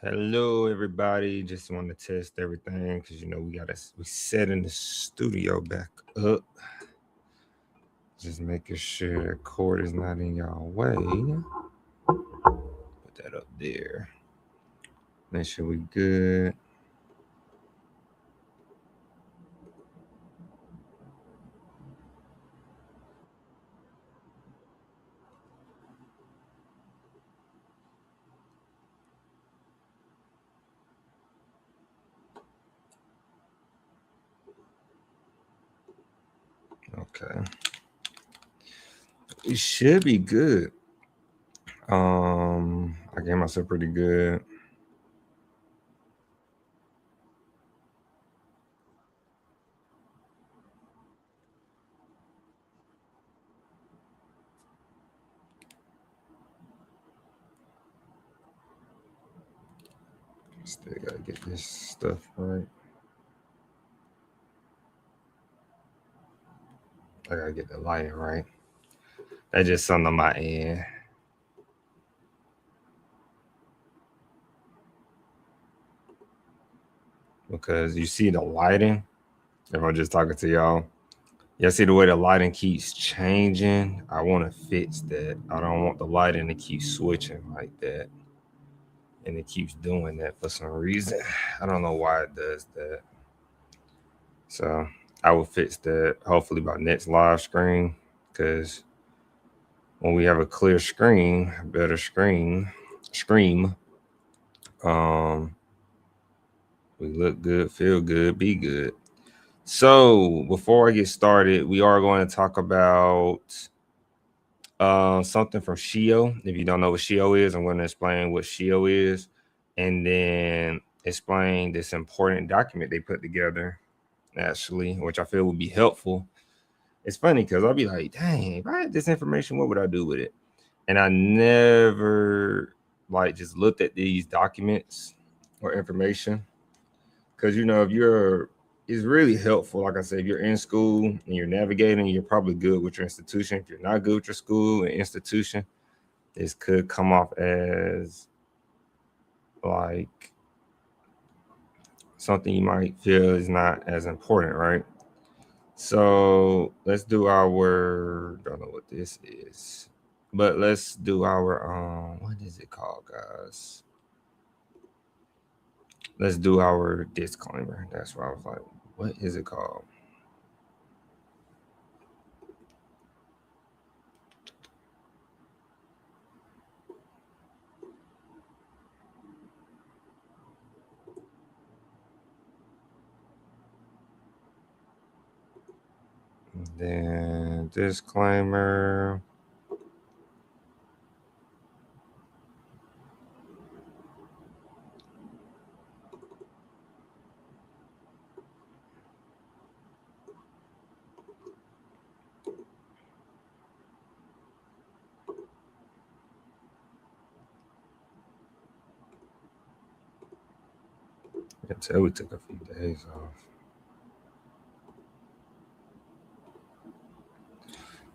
Hello, everybody. Just want to test everything because we setting the studio back up. Just making sure the cord is not in y'all way. Put that up there. Make sure we good. Okay, we should be good. I gave myself pretty good. Still gotta get this stuff right. I gotta get the lighting right. That's just something on my end. Because you see the lighting. If I'm just talking to y'all see the way the lighting keeps changing. I want to fix that. I don't want the lighting to keep switching like that. And it keeps doing that for some reason. I don't know why it does that. So I will fix that hopefully by next live screen. Because when we have a clear screen, a better scream, um, we look good, feel good, be good. So before I get started, we are going to talk about something from Shio. If you don't know what Shio is, I'm going to explain what Shio is, and then explain this important document they put together, actually, which I feel would be helpful. It's funny because I'll be like, dang, if I had this information, what would I do with it? And I never just looked at these documents or information because if you're it's really helpful. Like I said, if you're in school and you're navigating, you're probably good with your institution. If you're not good with your school and institution, this could come off as like something you might feel is not as important, right? So let's do our don't know what this is, but let's do our what is it called, guys? Let's do our disclaimer. That's why I was like, what is it called? Then disclaimer. Until we took a few days off.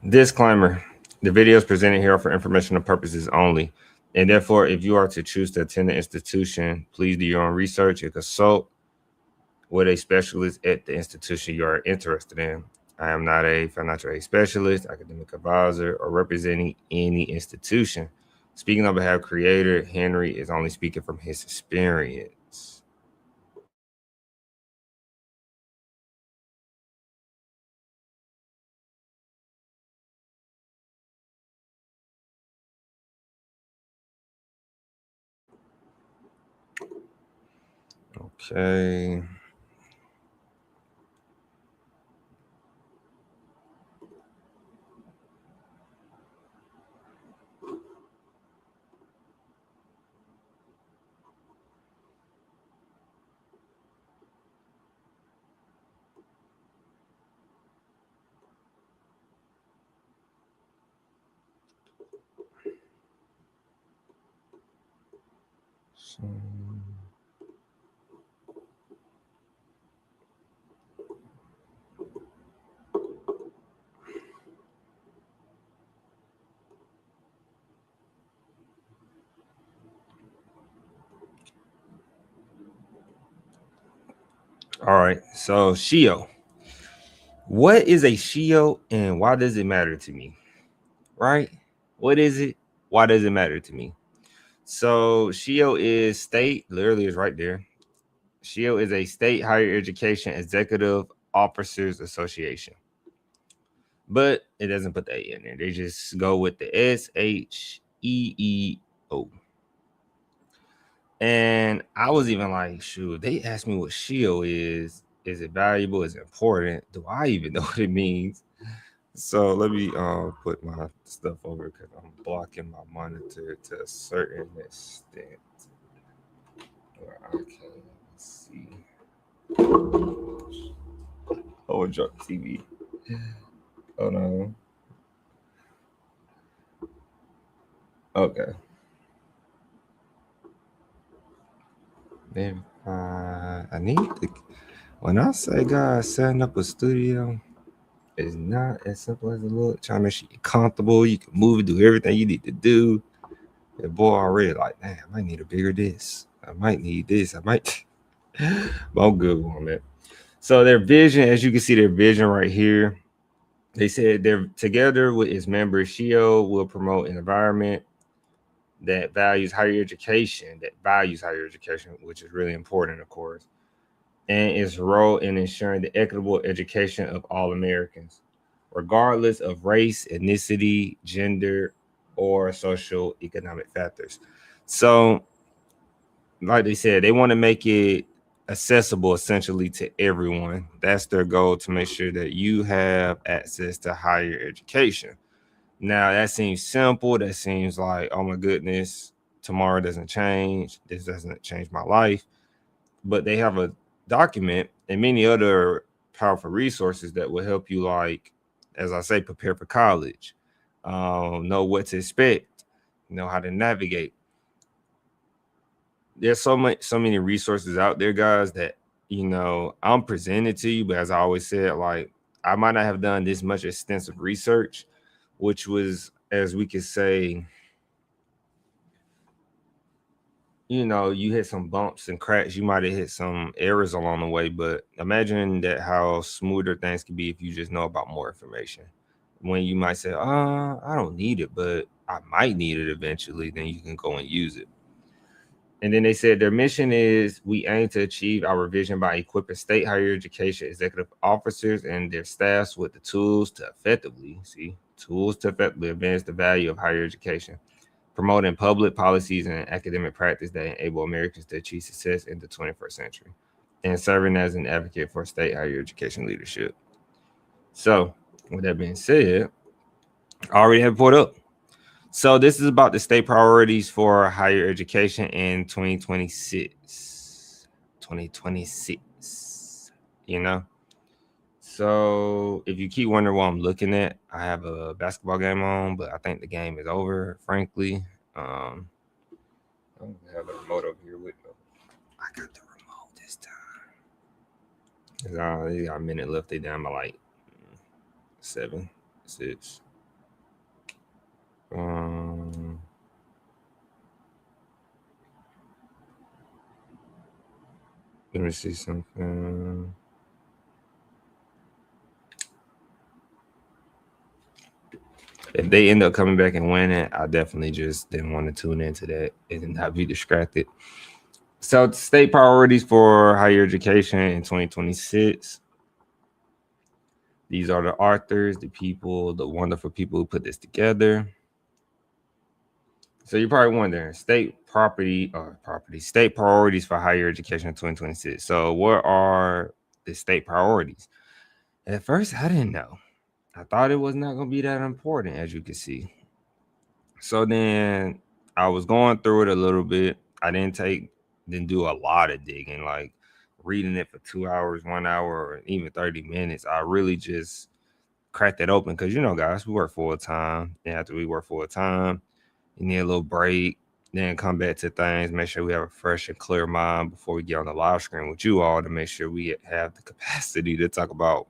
Disclaimer: the videos presented here are for informational purposes only, and therefore, if you are to choose to attend the institution, please do your own research and consult with a specialist at the institution you are interested in. I am not a financial aid specialist, academic advisor, or representing any institution. Speaking on behalf of Creator, Henry is only speaking from his experience. Okay. So, All right. So SHIO. What is a SHIO and why does it matter to me? Right? What is it? Why does it matter to me? So SHIO is state, literally is right there. SHIO is a state higher education executive officers association. But it doesn't put the A in there. They just go with the SHEEO. And I was even like, shoot, they asked me what SHIO is. Is it valuable? Is it important? Do I even know what it means? So let me put my stuff over because I'm blocking my monitor to a certain extent where I can see. Oh, drop TV. Oh no. Okay. Then I need to. When I say guys setting up a studio, it's not as simple as it looks. Trying to make sure you're comfortable, you can move and do everything you need to do. The boy already like, man, I might need a bigger this. I might need this. I might. But I'm good on that. So their vision, as you can see, their vision right here. They said they're together with its members. SHIO will promote an environment that values higher education, which is really important, of course, and its role in ensuring the equitable education of all Americans, regardless of race, ethnicity, gender, or social economic factors. So, like they said, they want to make it accessible essentially to everyone. That's their goal, to make sure that you have access to higher education. Now, that seems simple. That seems like, oh my goodness, tomorrow doesn't change. This doesn't change my life. But they have a document and many other powerful resources that will help you, like, as I say, prepare for college, know what to expect, know how to navigate. There's so many resources out there, guys, that I'm presenting to you. But as I always said, like, I might not have done this much extensive research, which was, as we could say, you hit some bumps and cracks. You might have hit some errors along the way, but imagine that how smoother things can be if you just know about more information. When you might say, I don't need it, but I might need it eventually, then you can go and use it. And then they said their mission is, we aim to achieve our vision by equipping state higher education executive officers and their staffs with the tools to effectively advance the value of higher education, promoting public policies and academic practice that enable Americans to achieve success in the 21st century, and serving as an advocate for state higher education leadership. So, with that being said, I already have it pulled up. So this is about the state priorities for higher education in 2026. 2026, So if you keep wondering what I'm looking at, I have a basketball game on, but I think the game is over, frankly. I don't have the remote over here with me. I got the remote this time. They got a minute left. They down by like 7, 6. Let me see something. If they end up coming back and winning, I definitely just didn't want to tune into that and not be distracted. So, state priorities for higher education in 2026. These are the authors, the wonderful people who put this together. So you're probably wondering, state priorities for higher education in 2026. So what are the state priorities? At first, I didn't know. I thought it was not going to be that important, as you can see. So then I was going through it a little bit. I didn't do a lot of digging, like reading it for 2 hours, 1 hour, or even 30 minutes. I really just cracked it open because, guys, we work full time. And after we work full time, you need a little break, then come back to things, make sure we have a fresh and clear mind before we get on the live screen with you all, to make sure we have the capacity to talk about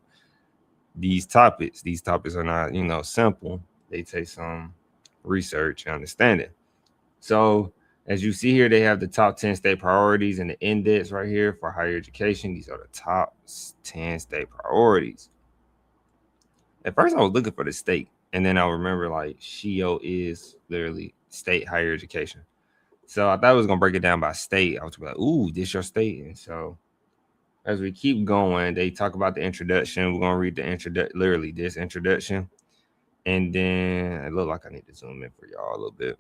these topics. These topics are not, simple. They take some research and understanding. So As you see here, they have the top 10 state priorities in the index right here for higher education. These are the top 10 state priorities. At first, I was looking for the state, and then I remember like SHIO is literally state higher education. So I thought I was gonna break it down by state. I was like, "Ooh, this your state." And so as we keep going, they talk about the introduction. We're gonna read the introduction, literally this introduction, and then it look like I need to zoom in for y'all a little bit.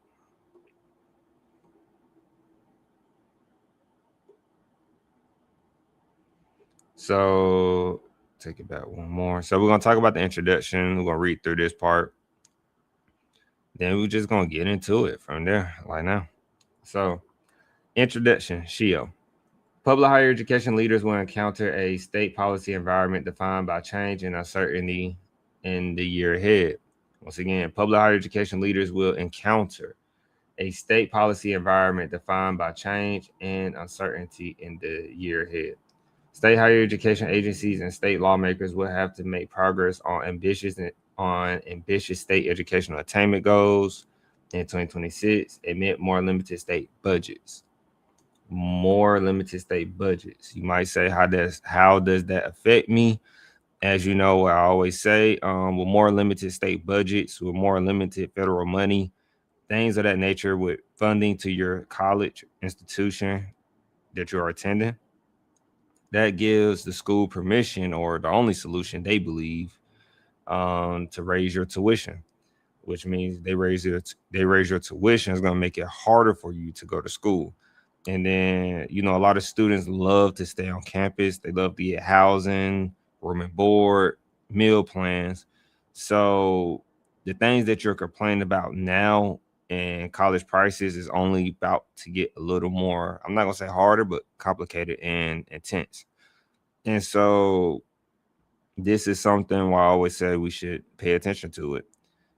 So take it back one more. So we're gonna talk about the introduction. We're gonna read through this part. Then we're just gonna get into it from there, like now. So, introduction, SHIO. Public higher education leaders will encounter a state policy environment defined by change and uncertainty in the year ahead. Once again, public higher education leaders will encounter a state policy environment defined by change and uncertainty in the year ahead. State higher education agencies and state lawmakers will have to make progress on ambitious state educational attainment goals in 2026 amid more limited state budgets. More limited state budgets. You might say, how does that affect me? As you know, I always say, with more limited state budgets, with more limited federal money, things of that nature, with funding to your college institution that you're attending, that gives the school permission, or the only solution they believe, to raise your tuition, which means they raise your tuition is going to make it harder for you to go to school. And then, a lot of students love to stay on campus. They love to get housing, room and board, meal plans. So the things that you're complaining about now and college prices is only about to get a little more, I'm not going to say harder, but complicated and intense. And so this is something why I always say we should pay attention to it.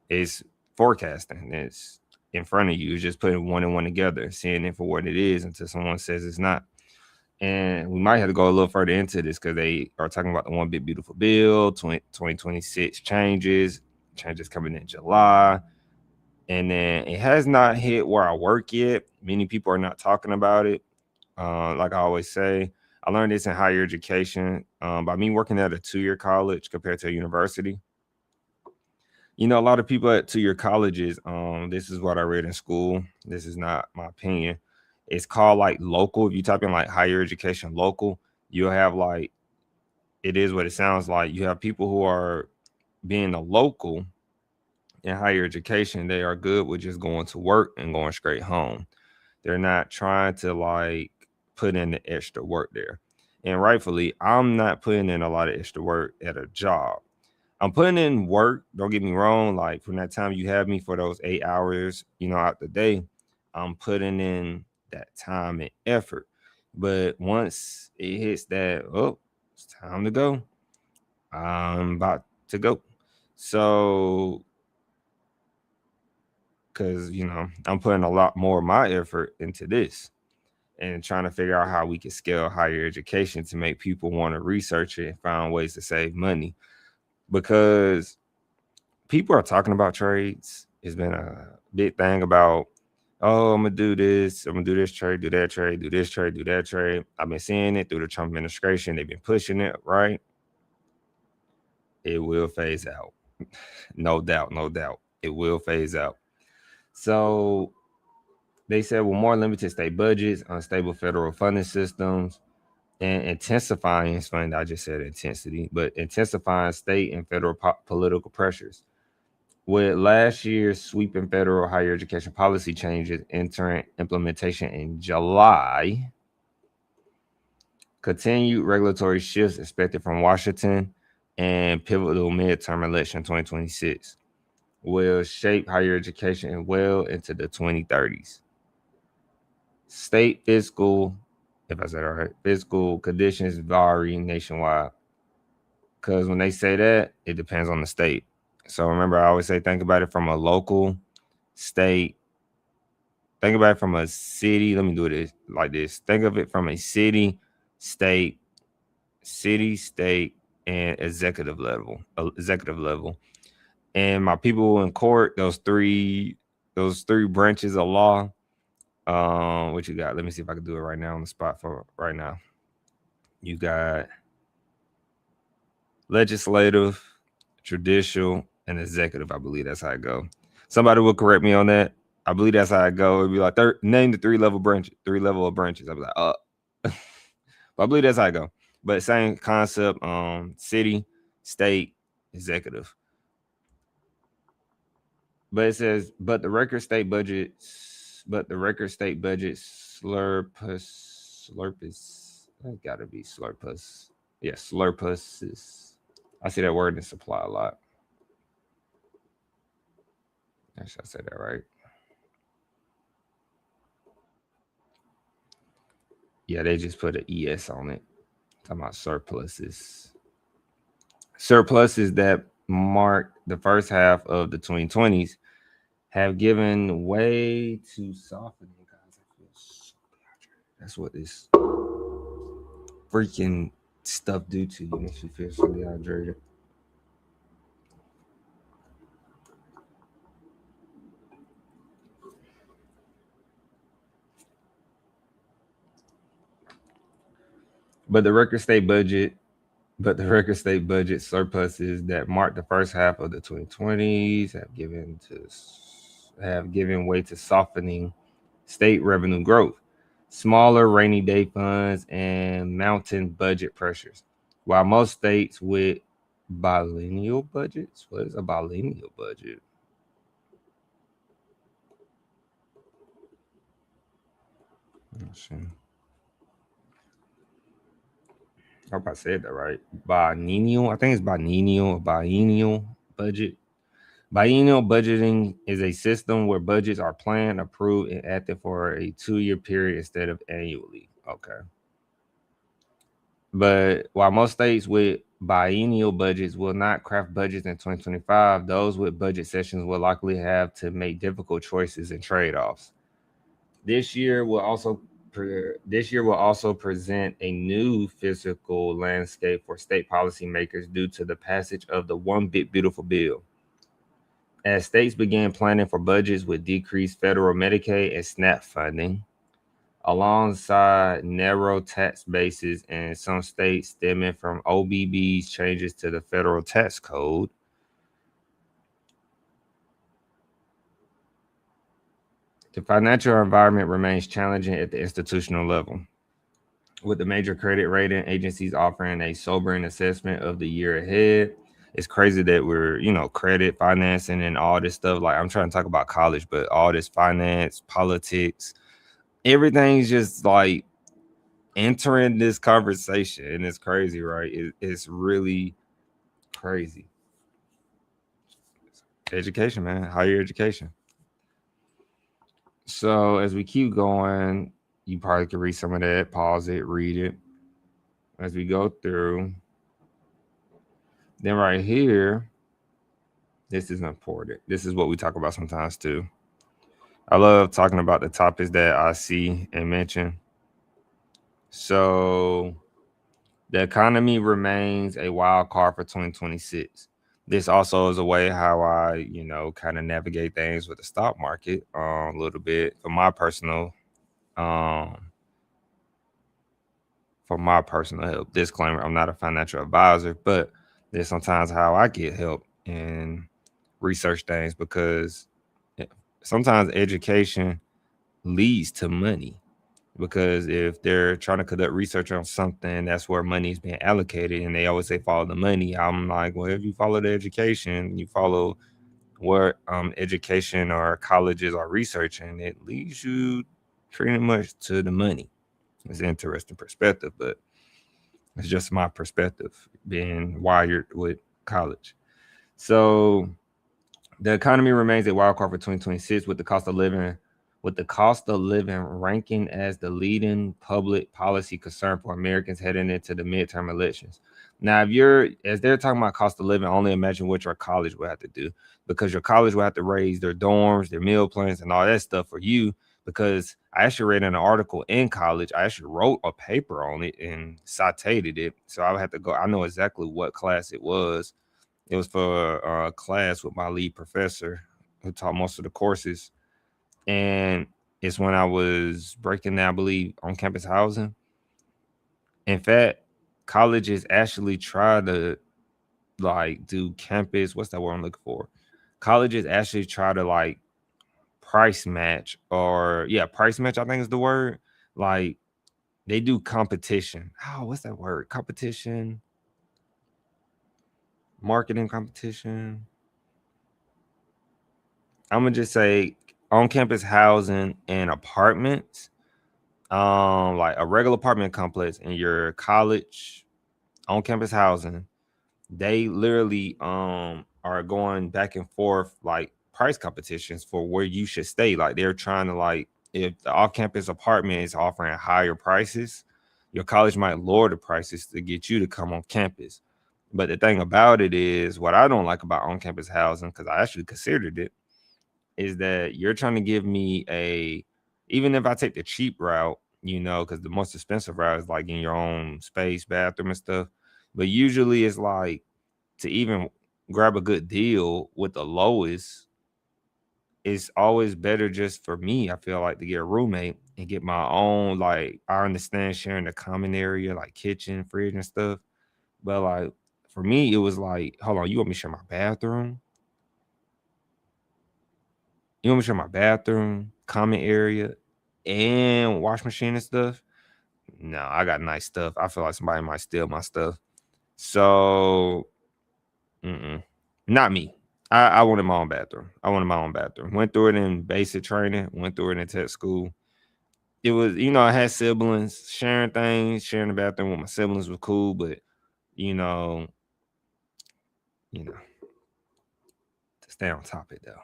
It's forecasting. It's in front of you. It's just putting one and one together, seeing it for what it is until someone says it's not. And we might have to go a little further into this because they are talking about the One Big Beautiful Bill, 2026 changes coming in July. And then it has not hit where I work yet. Many people are not talking about it. Like I always say, I learned this in higher education by me working at a 2-year college compared to a university. A lot of people at 2-year colleges, this is what I read in school. This is not my opinion. It's called like local. If you type in like higher education local, you'll have like, it is what it sounds like. You have people who are being a local in higher education. They are good with just going to work and going straight home. They're not trying to like put in the extra work there. And rightfully, I'm not putting in a lot of extra work at a job. I'm putting in work. Don't get me wrong. Like from that time you have me for those 8 hours, out the day, I'm putting in that time and effort. But once it hits that, oh, it's time to go, I'm about to go. So, because, I'm putting a lot more of my effort into this and trying to figure out how we can scale higher education to make people want to research it and find ways to save money. Because people are talking about trades. It's been a big thing about, oh, I'm going to do this. I'm going to do this trade, do that trade, do this trade, do that trade. I've been seeing it through the Trump administration. They've been pushing it, right? It will phase out. No doubt, no doubt. It will phase out. So they said with more limited state budgets, unstable federal funding systems, and intensifying funding, I just said intensity, but intensifying state and federal political pressures. With last year's sweeping federal higher education policy changes entering implementation in July, continued regulatory shifts expected from Washington and pivotal midterm election 2026 will shape higher education well into the 2030s. State fiscal, if I said all right, fiscal conditions vary nationwide. Because when they say that, it depends on the state. So remember, I always say, think about it from a local, state. Think about it from a city. Let me do it like this. Think of it from a city, state, and executive level. And my people in court, those three branches of law, What you got? Let me see if I can do it right now on the spot for right now. You got legislative, judicial, and executive. I believe that's how it go. Somebody will correct me on that. I believe that's how it go. It'd be like name the three level of branches. I'd be like, but I believe that's how it go. But same concept. City, state, executive. But it says, but the record state budget slurpus. That gotta be slurpus. Yeah, slurpus is. I see that word in supply a lot. Should I say that right? Yeah, they just put an ES on it. Talking about surpluses. Surpluses that mark the first half of the 2020s have given way to softening. That's what this freaking stuff do to you. Makes you feel so dehydrated. But the record state budget surpluses that marked the first half of the 2020s have given way to softening state revenue growth, smaller rainy day funds, and mounting budget pressures. While most states with biennial budgets, what is a biennial budget? I hope I said that right. Biennial, I think it's biennial budget. Biennial budgeting is a system where budgets are planned, approved, and acted for a 2-year period instead of annually. Okay. But while most states with biennial budgets will not craft budgets in 2025, those with budget sessions will likely have to make difficult choices and trade-offs. This year will also present a new physical landscape for state policymakers due to the passage of the One Big Beautiful Bill. As states began planning for budgets with decreased federal Medicaid and SNAP funding, alongside narrow tax bases in some states stemming from OBB's changes to the federal tax code, the financial environment remains challenging at the institutional level, with the major credit rating agencies offering a sobering assessment of the year ahead. It's crazy that we're, credit, financing, and all this stuff. Like, I'm trying to talk about college, but all this finance, politics, everything's just like entering this conversation. And it's crazy, right? It's really crazy. Education, man. Higher education. So as we keep going, you probably can read some of that, pause it, read it as we go through. Then right here, this is important. This is what we talk about sometimes too. I love talking about the topics that I see and mention. So the economy remains a wild card for 2026. This also is a way how I, kind of navigate things with the stock market a little bit for my personal help. Disclaimer, I'm not a financial advisor, but there's sometimes how I get help and research things, because sometimes education leads to money. Because if they're trying to conduct research on something, that's where money is being allocated, and they always say follow the money. I'm like, well, if you follow the education, you follow what education or colleges are researching, it leads you pretty much to the money. It's an interesting perspective, but it's just my perspective being wired with college. So the economy remains a wild card for 2026, with the cost of living ranking as the leading public policy concern for Americans heading into the midterm elections. Now, as they're talking about cost of living, only imagine what your college will have to do, because your college will have to raise their dorms, their meal plans, and all that stuff for you. Because I actually read an article in college. I actually wrote a paper on it and cited it. So I would have to go. I know exactly what class it was. It was for a class with my lead professor who taught most of the courses. And is when I was breaking down, I believe, on campus housing. In fact, colleges actually try to like do campus. What's that word I'm looking for? Colleges actually try to like price match, or price match, I think is the word. Like they do competition. Oh, what's that word? Competition, marketing competition. I'm gonna just say on campus housing and apartments, like a regular apartment complex and your college on campus housing, they literally are going back and forth like price competitions for where you should stay. Like they're trying to, like, if the off-campus apartment is offering higher prices, your college might lower the prices to get you to come on campus. But the thing about it is, what I don't like about on-campus housing, because I actually considered it, is that you're trying to give me even if I take the cheap route, because the most expensive route is like in your own space, bathroom and stuff. But usually it's like, to even grab a good deal with the lowest, it's always better just for me, I feel like, to get a roommate and get my own. Like, I understand sharing the common area, like kitchen, fridge and stuff. But like for me, it was like, hold on, you want me to share my bathroom? You want me to share my bathroom, common area, and wash machine and stuff? No, I got nice stuff. I feel like somebody might steal my stuff. So, not me. I wanted my own bathroom. I wanted my own bathroom. Went through it in basic training. Went through it in tech school. It was, I had siblings, sharing things, sharing the bathroom with my siblings was cool, but you know, to stay on topic though.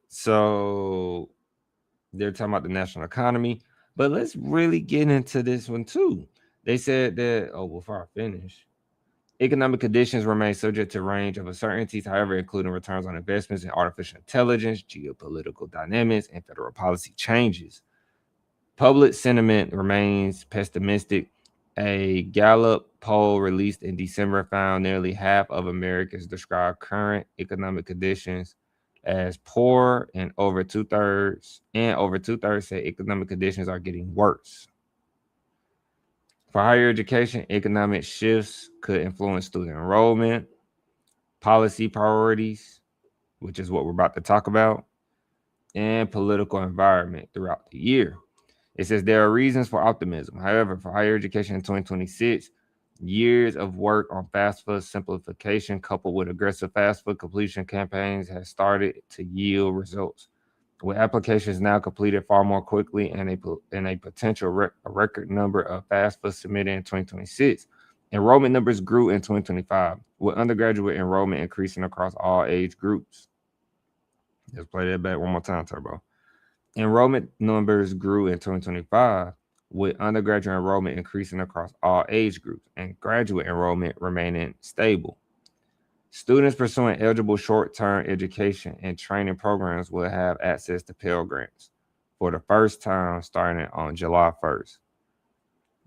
So they're talking about the national economy, but let's really get into this one too. They said that, before I finish, economic conditions remain subject to a range of uncertainties, however, including returns on investments in artificial intelligence, geopolitical dynamics, and federal policy changes. Public sentiment remains pessimistic. A Gallup poll released in December found nearly half of Americans describe current economic conditions as poor, and over two-thirds say economic conditions are getting worse. For higher education, economic shifts could influence student enrollment, policy priorities, which is what we're about to talk about, and political environment throughout the year. It says there are reasons for optimism. However, for higher education in 2026, years of work on FAFSA simplification coupled with aggressive FAFSA completion campaigns has started to yield results, with applications now completed far more quickly and a potential record number of FAFSA submitted in 2026. Enrollment numbers grew in 2025, with undergraduate enrollment increasing across all age groups. Let's play that back one more time, Turbo. Enrollment numbers grew in 2025, with undergraduate enrollment increasing across all age groups and graduate enrollment remaining stable. Students pursuing eligible short-term education and training programs will have access to Pell Grants for the first time starting on July 1st.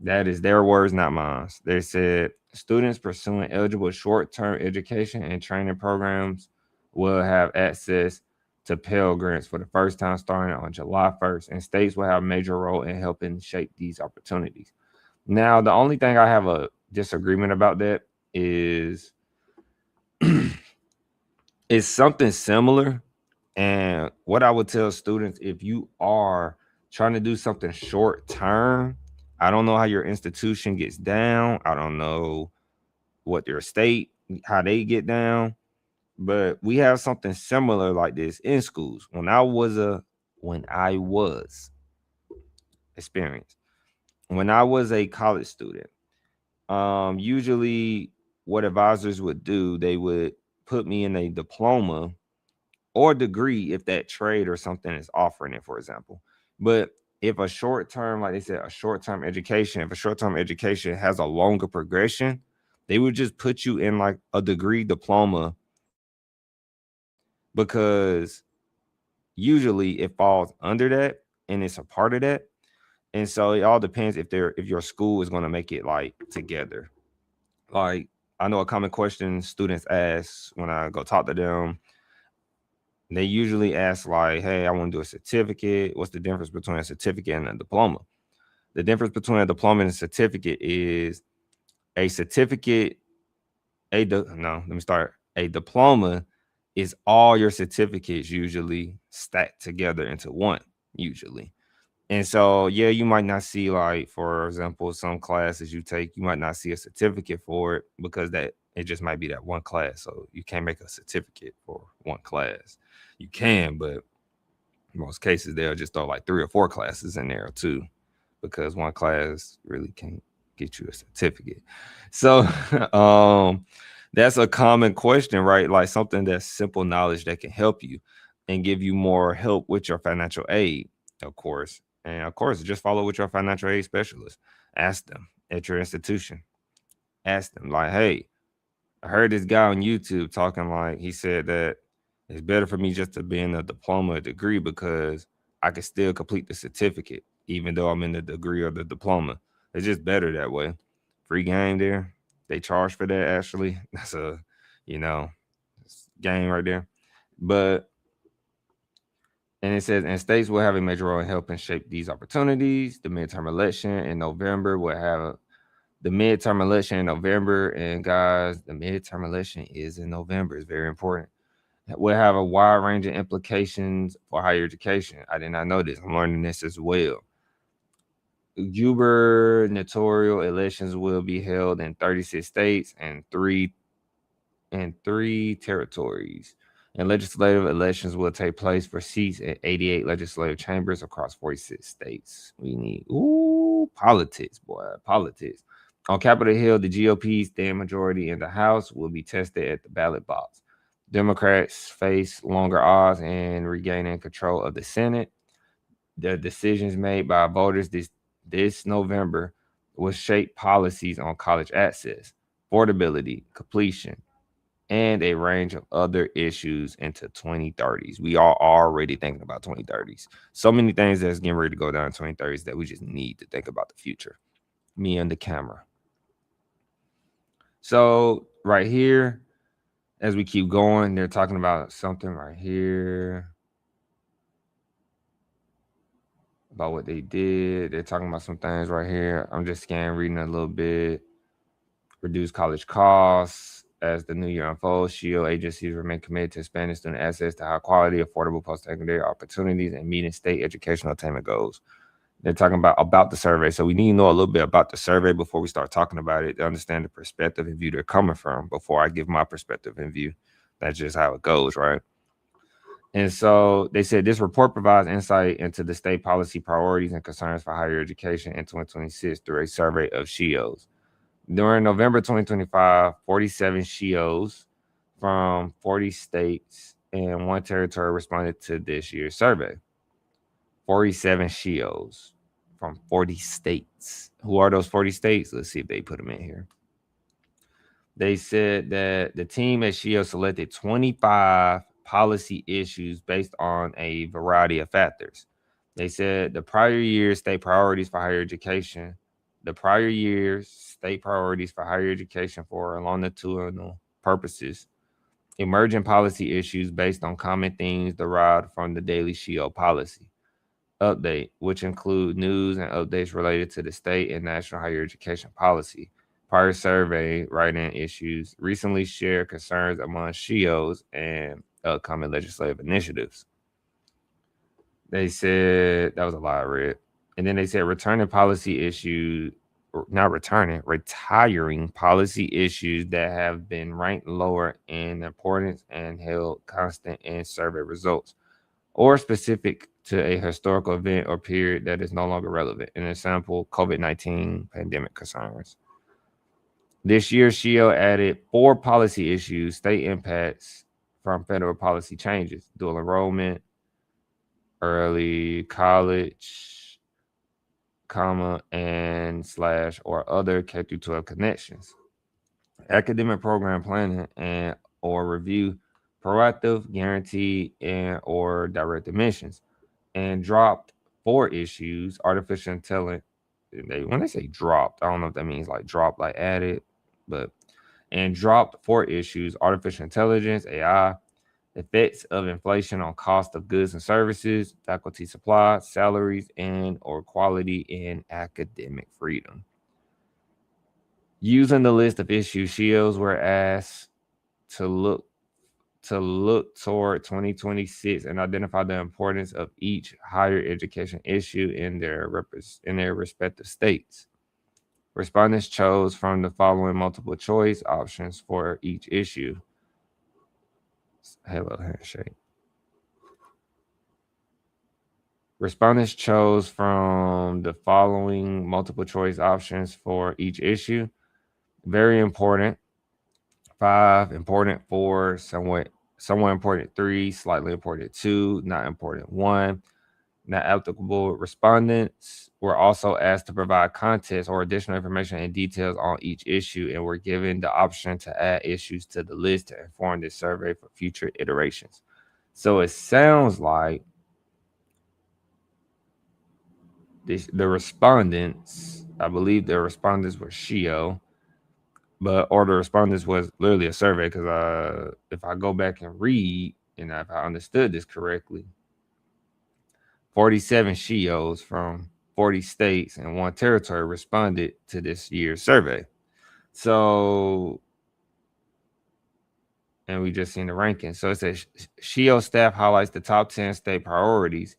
That is their words, not mine. They said students pursuing eligible short-term education and training programs will have access to Pell Grants for the first time starting on July 1st, and states will have a major role in helping shape these opportunities. Now, the only thing I have a disagreement about that is it's something similar. And what I would tell students, if you are trying to do something short term, I don't know how your institution gets down. I don't know what your state, how they get down, but we have something similar like this in schools. When I was experienced, when I was a college student, usually what advisors would do, they would put me in a diploma or degree if that trade or something is offering it, for example. But if a short term, like they said, if a short term education has a longer progression, they would just put you in like a degree diploma, because usually it falls under that and it's a part of that. And so it all depends if your school is going to make it like together. Like, I know a common question students ask when I go talk to them, they usually ask like, hey, I want to do a certificate. What's the difference between a certificate and a diploma? The difference between a diploma and a certificate is a certificate, a diploma is all your certificates usually stacked together into one, usually. And so, yeah, you might not see, like, for example, some classes you take, you might not see a certificate for it because that it just might be that one class. So you can't make a certificate for one class. You can, but in most cases they'll just throw like 3 or 4 classes in there too, because one class really can't get you a certificate. So that's a common question, right? Like something that's simple knowledge that can help you and give you more help with your financial aid, of course. And of course, just follow with your financial aid specialist. Ask them at your institution. Ask them, like, hey, I heard this guy on YouTube talking like he said that it's better for me just to be in a diploma or degree because I can still complete the certificate even though I'm in the degree or the diploma. It's just better that way. Free game there. They charge for that actually. That's a, you know, game right there. But and it says, and states will have a major role in helping shape these opportunities. The midterm election in November will have the midterm election in November. And guys, the midterm election is in November. It's very important. We'll have a wide range of implications for higher education. I did not know this. I'm learning this as well. Gubernatorial elections will be held in 36 states and three territories. And legislative elections will take place for seats in 88 legislative chambers across 46 states. We need politics, boy, politics. On Capitol Hill, the GOP's stand majority in the House will be tested at the ballot box. Democrats face longer odds in regaining control of the Senate. The decisions made by voters this November will shape policies on college access, affordability, completion, and a range of other issues into 2030s. We are already thinking about 2030s. So many things that's getting ready to go down in 2030s that we just need to think about the future. Me and the camera. So right here, as we keep going, they're talking about something right here about what they did. They're talking about some things right here. I'm just scanning, reading a little bit. Reduce college costs as the new year unfolds. SHIELD agencies remain committed to expanding student access to high quality, affordable post-secondary opportunities and meeting state educational attainment goals. They're talking about the survey. So we need to know a little bit about the survey before we start talking about it to understand the perspective and view they're coming from before I give my perspective and view. That's just how it goes, right? And so they said this report provides insight into the state policy priorities and concerns for higher education in 2026 through a survey of SHIELDs. During November 2025, 47 SHIELDs from 40 states and 1 territory responded to this year's survey. 47 SHIELDs from 40 states. Who are those 40 states? Let's see if they put them in here. They said that the team at SHIELD selected 25 policy issues based on a variety of factors. They said the prior year's state priorities for higher education, for longitudinal purposes, emerging policy issues based on common themes derived from the daily SHIELD policy update, which include news and updates related to the state and national higher education policy, prior survey write-in issues, recently shared concerns among SHIELDs, and upcoming legislative initiatives. They said that was a lot I read. And then they said retiring policy issues that have been ranked lower in importance and held constant in survey results, or specific to a historical event or period that is no longer relevant. An example, COVID-19 pandemic concerns. This year, SHIELD added 4 policy issues, state impacts from federal policy changes, dual enrollment, early college, and/or other K-12 connections, academic program planning and or review, proactive, guaranteed, and or direct admissions, and dropped 4 issues, artificial intelligence. When they say dropped, I don't know if that means like dropped, like added, but and dropped 4 issues, artificial intelligence, AI, effects of inflation on cost of goods and services, faculty supply, salaries, and or quality in academic freedom. Using the list of issues, SHIELDs were asked to look toward 2026 and identify the importance of each higher education issue in their respective states. Respondents chose from the following multiple choice options for each issue. Hello, handshake. Respondents chose from the following multiple choice options for each issue. Very important, 5, important, 4, somewhat important, 3, slightly important, 2, not important, 1. Not applicable. Respondents were also asked to provide context or additional information and details on each issue and were given the option to add issues to the list to inform this survey for future iterations. So it sounds like the respondents, I believe the respondents were SHIO, the respondents was literally a survey because if I go back and read, and if I understood this correctly, 47 SHIOs from 40 states and 1 territory responded to this year's survey. So, and we just seen the ranking. So it says SHIO staff highlights the top 10 state priorities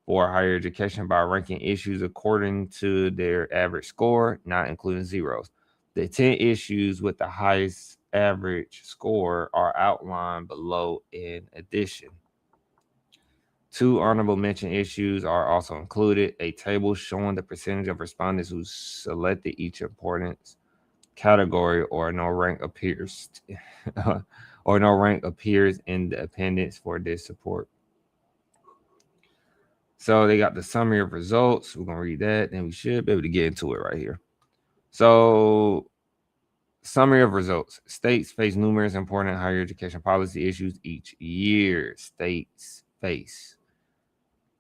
for higher education by ranking issues according to their average score, not including zeros. The 10 issues with the highest average score are outlined below in addition. 2 honorable mention issues are also included. A table showing the percentage of respondents who selected each importance category or no rank appears in the appendix for this support. So they got the summary of results. We're gonna read that, and we should be able to get into it right here. So, summary of results. States face numerous important higher education policy issues each year. States face,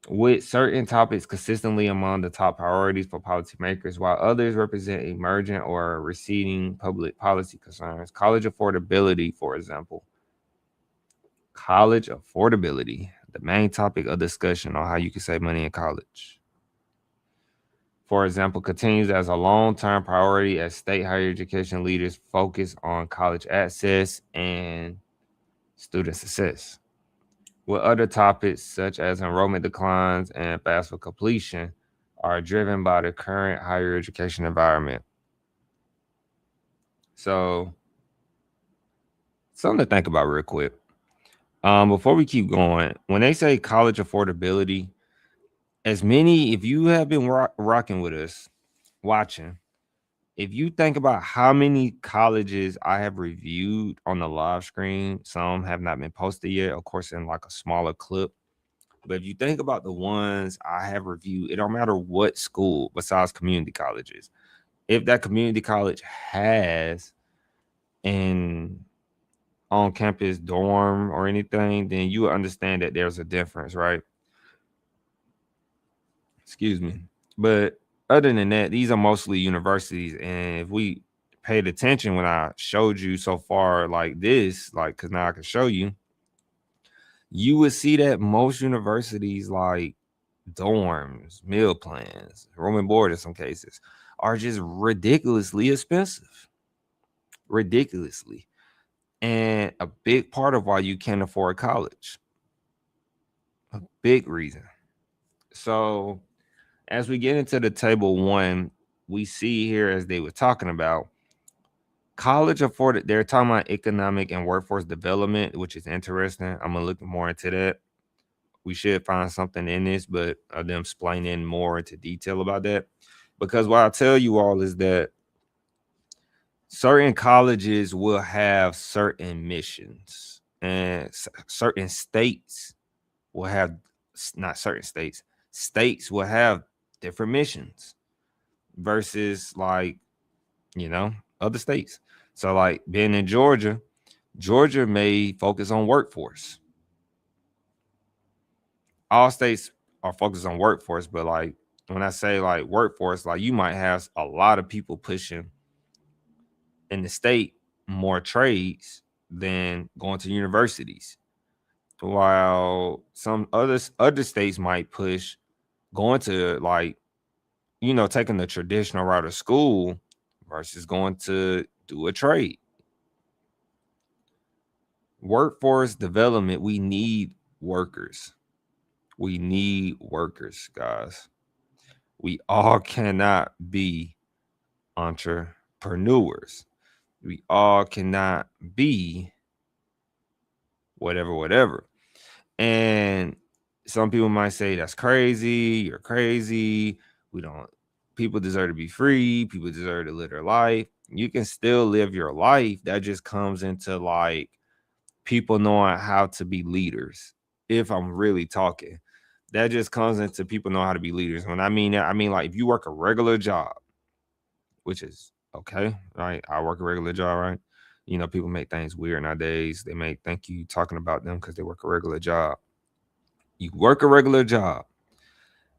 with certain topics consistently among the top priorities for policymakers, while others represent emergent or receding public policy concerns. College affordability, for example. College affordability, the main topic of discussion on how you can save money in college, for example, continues as a long-term priority as state higher education leaders focus on college access and student success. With other topics such as enrollment declines and FAFSA completion are driven by the current higher education environment. So, something to think about real quick. Before we keep going, when they say college affordability, if you have been rocking with us, watching, if you think about how many colleges I have reviewed on the live screen, some have not been posted yet, of course, in like a smaller clip. But if you think about the ones I have reviewed, it don't matter what school besides community colleges. If that community college has an on-campus dorm or anything, then you will understand that there's a difference, right? Excuse me. But other than that, these are mostly universities. And if we paid attention when I showed you so far like this, like, because now I can show you, you would see that most universities, like dorms, meal plans, room and board in some cases, are just ridiculously expensive. Ridiculously. And a big part of why you can't afford college. A big reason. So as we get into the table 1, we see here, as they were talking about, college afforded, they're talking about economic and workforce development, which is interesting. I'm gonna look more into that. We should find something in this, but them explaining more into detail about that. Because what I tell you all is that certain colleges will have certain missions, and certain states will have, not certain states will have different missions versus, like, other states. So like being in Georgia may focus on workforce. All states are focused on workforce, but like when I say like workforce, like you might have a lot of people pushing in the state more trades than going to universities. while some other states might push going to like, taking the traditional route of school versus going to do a trade. Workforce development, we need workers. We need workers, guys. We all cannot be entrepreneurs. We all cannot be whatever. And some people might say that's crazy. You're crazy. People deserve to be free. People deserve to live their life. You can still live your life. That just comes into like people knowing how to be leaders. If I'm really talking, that just comes into people know how to be leaders. When I mean that, I mean like if you work a regular job, which is okay, right? I work a regular job, right? People make things weird nowadays. They may think you talking about them because they work a regular job. You work a regular job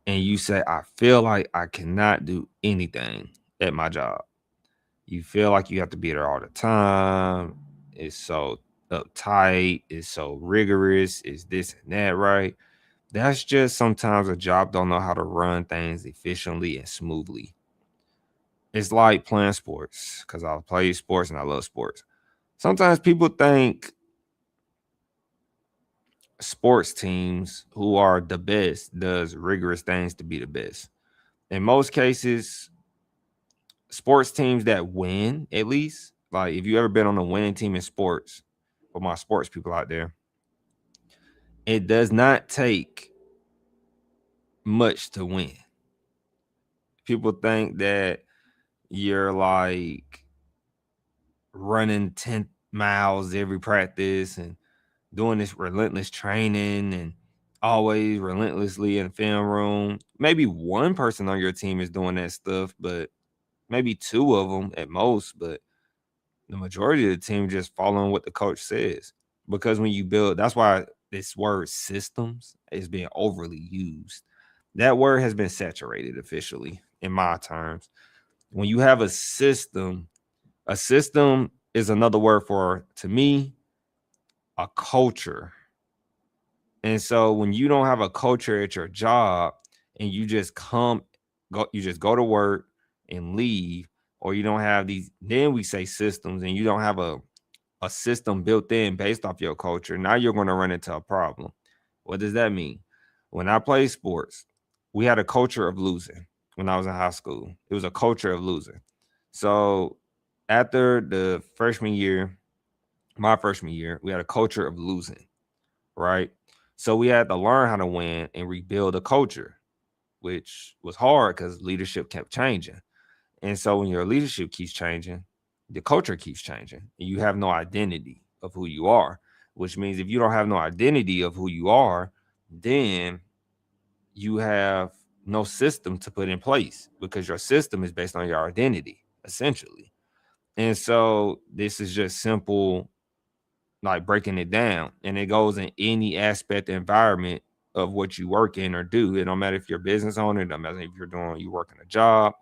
and you say, I feel like I cannot do anything at my job. You feel like you have to be there all the time. It's so uptight. It's so rigorous. It's this and that, right? That's just sometimes a job don't know how to run things efficiently and smoothly. It's like playing sports because I play sports and I love sports. Sometimes people think sports teams who are the best does rigorous things to be the best. In most cases, sports teams that win, at least, like if you ever been on a winning team in sports, for my sports people out there, it does not take much to win. People think that you're like running 10 miles every practice and doing this relentless training and always relentlessly in the film room. Maybe one person on your team is doing that stuff, but maybe two of them at most. But the majority of the team just following what the coach says. Because when you build, that's why this word systems is being overly used. That word has been saturated officially in my terms. When you have a system is another word for, to me, a culture. And so when you don't have a culture at your job and you just go to work and leave, or you don't have these, then we say systems, and you don't have a system built in based off your culture, now you're going to run into a problem. What does that mean? When I played sports, we had a culture of losing. When I was in high school, it was a culture of losing. So after the freshman year, my freshman year, we had a culture of losing, right? So we had to learn how to win and rebuild a culture, which was hard because leadership kept changing. And so when your leadership keeps changing, the culture keeps changing, and you have no identity of who you are, which means if you don't have no identity of who you are, then you have no system to put in place because your system is based on your identity, essentially. And so this is just simple, like breaking it down, and it goes in any aspect environment of what you work in or do. It don't matter if you're a business owner, it don't matter if you working a job.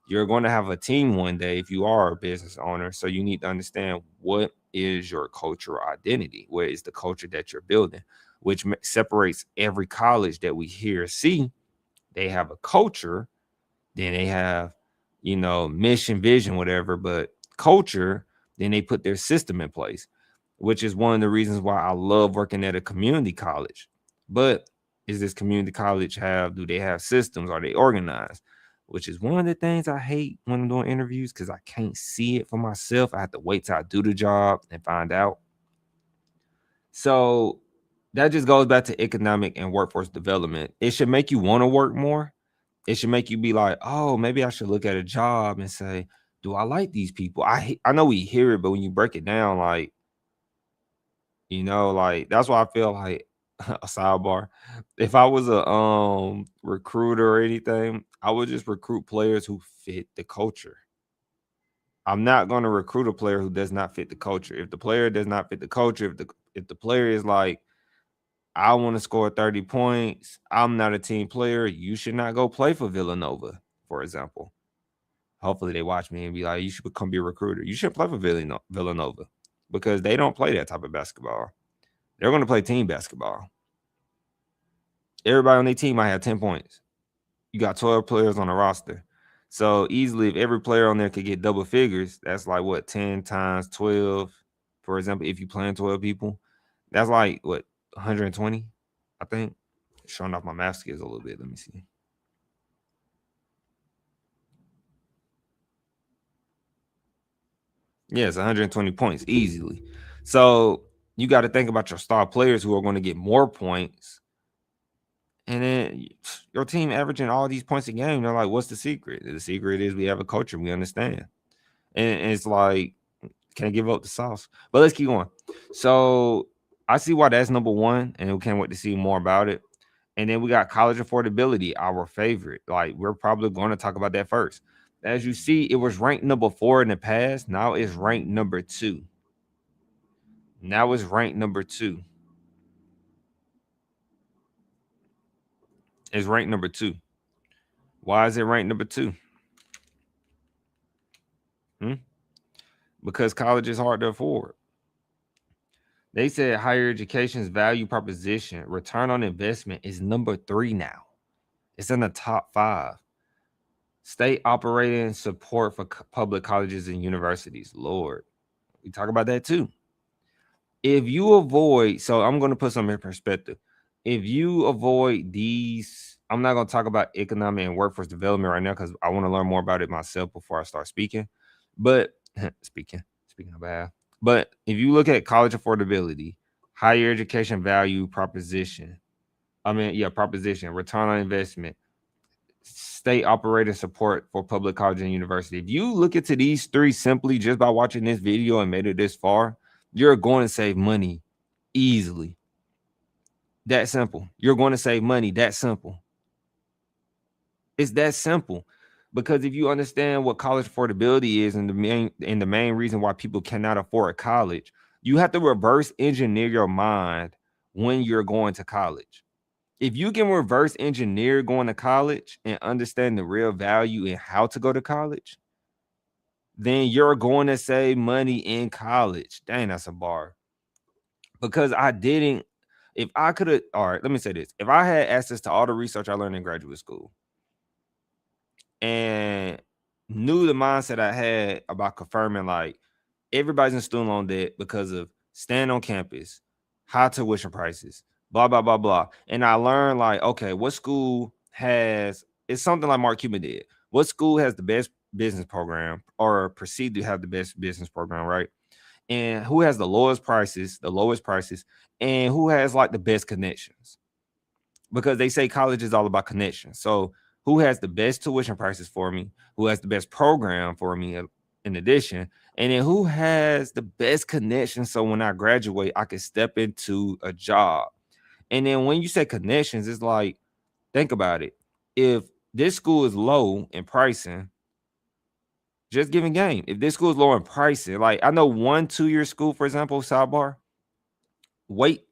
You're going to have a team one day if you are a business owner. So you need to understand what is your cultural identity, what is the culture that you're building, which separates every college that we here see. They have a culture, then they have, mission, vision, whatever, but culture, then they put their system in place, which is one of the reasons why I love working at a community college. But is this community college do they have systems? Are they organized? Which is one of the things I hate when I'm doing interviews because I can't see it for myself. I have to wait till I do the job and find out. So that just goes back to economic and workforce development. It should make you want to work more. It should make you be like, oh, maybe I should look at a job and say, do I like these people? I know we hear it, but when you break it down, like, like that's why I feel like a sidebar. If I was a recruiter or anything, I would just recruit players who fit the culture. I'm not going to recruit a player who does not fit the culture. If the player does not fit the culture, if the player is like, I want to score 30 points, I'm not a team player, you should not go play for Villanova, for example. Hopefully they watch me and be like, you should become be a recruiter. You shouldn't play for Villanova because they don't play that type of basketball. They're going to play team basketball. Everybody on their team might have 10 points. You got 12 players on the roster. So easily, if every player on there could get double figures, that's like what, 10 times 12, for example, if you playing 12 people, that's like what, 120, I think. Showing off my math skills a little bit. Let me see. Yeah, it's 120 points easily. So you got to think about your star players who are going to get more points. And then your team averaging all these points a game. They're like, what's the secret? The secret is we have a culture. We understand. And it's like, can't give up the sauce. But let's keep going. So I see why that's number one, and we can't wait to see more about it. And then we got college affordability, our favorite. Like, we're probably going to talk about that first. As you see, it was ranked number 4 in the past. Now it's ranked number 2. Now it's ranked number 2. It's ranked number 2. Why is it ranked number 2? Because college is hard to afford. They said higher education's value proposition, return on investment, is number 3 now. It's in the top 5. State operating support for public colleges and universities. Lord, we talk about that too. If you avoid, so I'm going to put some in perspective. If you avoid these, I'm not going to talk about economic and workforce development right now because I want to learn more about it myself before I start speaking. But speaking of bad. But if you look at college affordability, higher education value proposition, proposition, return on investment, state operating support for public college and university. If you look into these 3 simply just by watching this video and made it this far, you're going to save money easily. That simple. You're going to save money. That simple. It's that simple. Because if you understand what college affordability is and the main reason why people cannot afford college, you have to reverse engineer your mind when you're going to college. If you can reverse engineer going to college and understand the real value and how to go to college, then you're going to save money in college. Dang, that's a bar. Because if I could have, all right, let me say this. If I had access to all the research I learned in graduate school and knew the mindset I had about confirming like everybody's in student loan debt because of staying on campus, high tuition prices, blah, blah, blah, blah. And I learned like, okay, what school has, it's something like Mark Cuban did. What school has the best business program or perceived to have the best business program, right? And who has the lowest prices, and who has like the best connections? Because they say college is all about connections. So who has the best tuition prices for me? Who has the best program for me in addition? And then who has the best connection so when I graduate, I can step into a job? And then when you say connections, it's like, think about it. If this school is low in pricing, just giving game. If this school is low in pricing, like I know 1-2-year school, for example, sidebar, Wait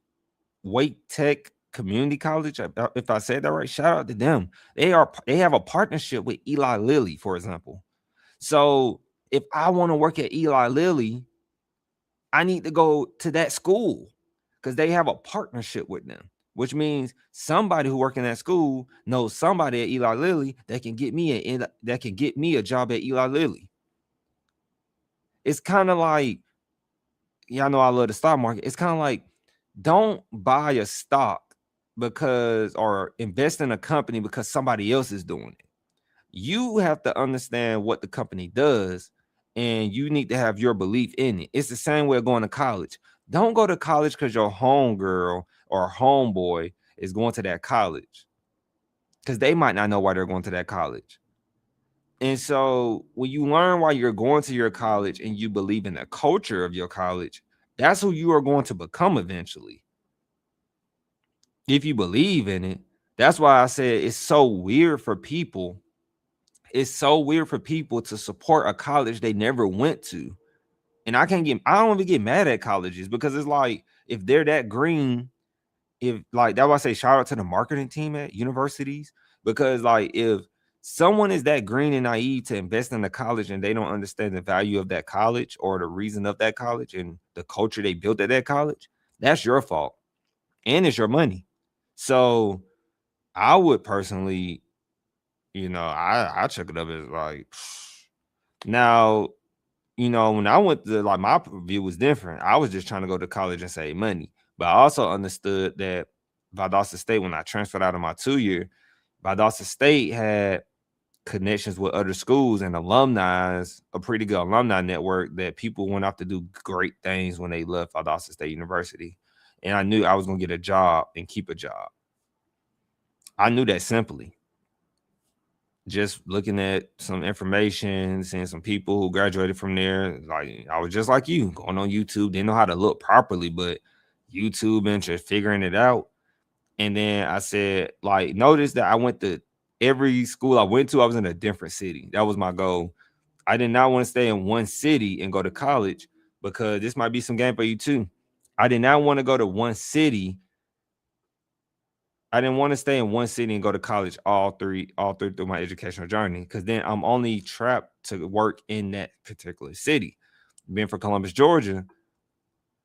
Tech Community College. If I said that right, shout out to them. They have a partnership with Eli Lilly, for example. So if I want to work at Eli Lilly, I need to go to that school because they have a partnership with them, which means somebody who works in that school knows somebody at Eli Lilly that can get me a job at Eli Lilly. It's kind of like, y'all know I love the stock market. It's kind of like, don't buy a stock or invest in a company because somebody else is doing it. You have to understand what the company does and you need to have your belief in it. It's the same way of going to college. Don't go to college because your homegirl or homeboy is going to that college because they might not know why they're going to that college. And so when you learn why you're going to your college and you believe in the culture of your college, that's who you are going to become eventually. If you believe in it, that's why I said it's so weird for people. It's so weird for people to support a college they never went to. And I don't even get mad at colleges because it's like, if they're that green, that's why I say shout out to the marketing team at universities, because like if someone is that green and naive to invest in the college and they don't understand the value of that college or the reason of that college and the culture they built at that college, That's your fault. And it's your money. So I would personally, I check it up as like now, when I went to like my view was different. I was just trying to go to college and save money. But I also understood that Valdosta State, when I transferred out of my 2-year, Valdosta State had connections with other schools and alumni, a pretty good alumni network that people went off to do great things when they left Valdosta State University. And I knew I was going to get a job and keep a job. I knew that simply. Just looking at some information, seeing some people who graduated from there. Like I was just like you, going on YouTube, didn't know how to look properly, but YouTube and just figuring it out. And then I said, like, notice that I went to every school I went to, I was in a different city. That was my goal. I did not want to stay in one city and go to college, because this might be some game for you too. I did not want to go to one city. I didn't want to stay in one city and go to college all through my educational journey, because then I'm only trapped to work in that particular city. Being from Columbus, Georgia,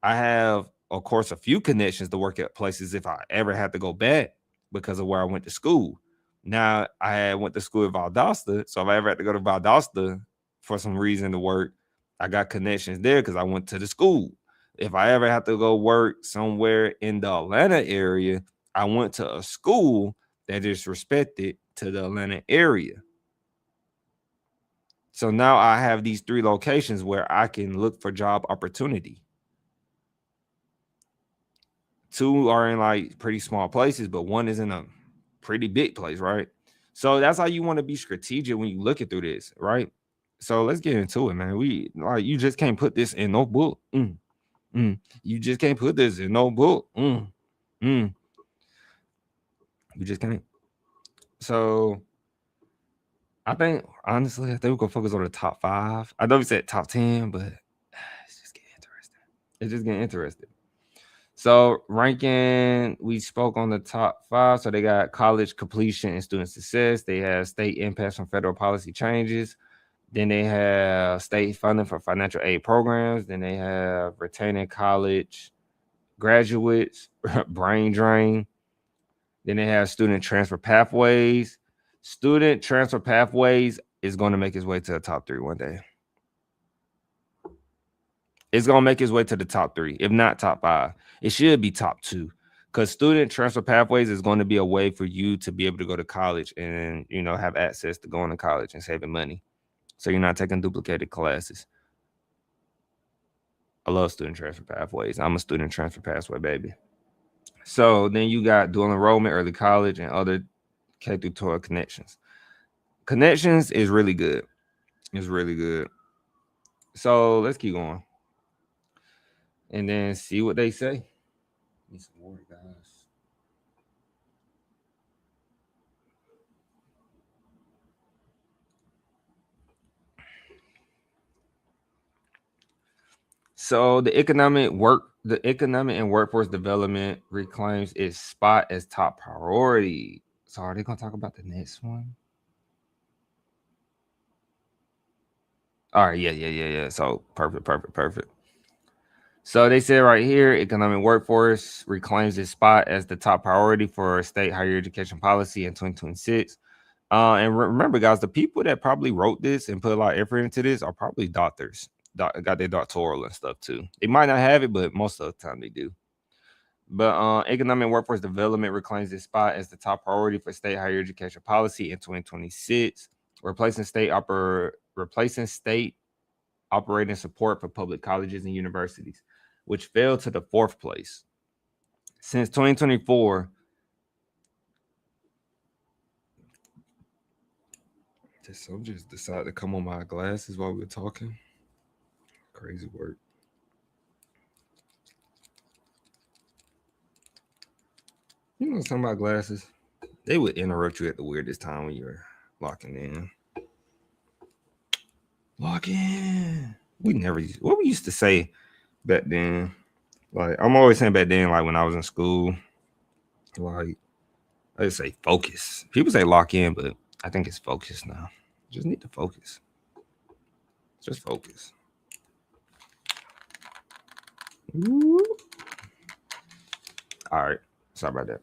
I have, of course, a few connections to work at places if I ever had to go back because of where I went to school. Now, I went to school at Valdosta, so if I ever had to go to Valdosta for some reason to work, I got connections there because I went to the school. If I ever have to go work somewhere in the Atlanta area, I went to a school that is respected to the Atlanta area. So now I have these 3 locations where I can look for job opportunity. 2 are in like pretty small places, but 1 is in a pretty big place, right? So that's how you want to be strategic when you look at through this, right? So let's get into it, man. You just can't put this in no book. You just can't put this in no book. You just can't. So I think, honestly, I think we're gonna focus on the top 5. I know we said top 10, but it's just getting interesting. It's just getting interesting. So ranking, we spoke on the top 5. So they got college completion and student success. They have state impacts from federal policy changes. Then they have state funding for financial aid programs. Then they have retaining college graduates, brain drain. Then they have student transfer pathways. Student transfer pathways is going to make its way to the top 3 one day. It's going to make its way to the top 3, if not top 5. It should be top 2, because student transfer pathways is going to be a way for you to be able to go to college and, have access to going to college and saving money. So you're not taking duplicated classes. I love student transfer pathways. I'm a student transfer pathway baby. So then you got dual enrollment, early college, and other K-12 connections. Connections is really good. It's really good. So let's keep going. And then see what they say. Need some water, guys. So the economic and workforce development reclaims its spot as top priority. So are they gonna talk about the next one? All right, yeah. So perfect. So they said right here, economic workforce reclaims its spot as the top priority for state higher education policy in 2026. And remember, guys, the people that probably wrote this and put a lot of effort into this are probably doctors. Got their doctoral and stuff too. They might not have it, but most of the time they do. But economic workforce development reclaims its spot as the top priority for state higher education policy in 2026, replacing state operating support for public colleges and universities, which fell to the 4th place. Since 2024, some just decided to come on my glasses while we were talking. Crazy work. Some of my glasses, they would interrupt you at the weirdest time when you're locking in. Lock in. What we used to say back then. Like, I'm always saying back then, like when I was in school, like I just say focus. People say lock in, but I think it's focus now. Just need to focus. Just focus. Ooh. All right. Sorry about that.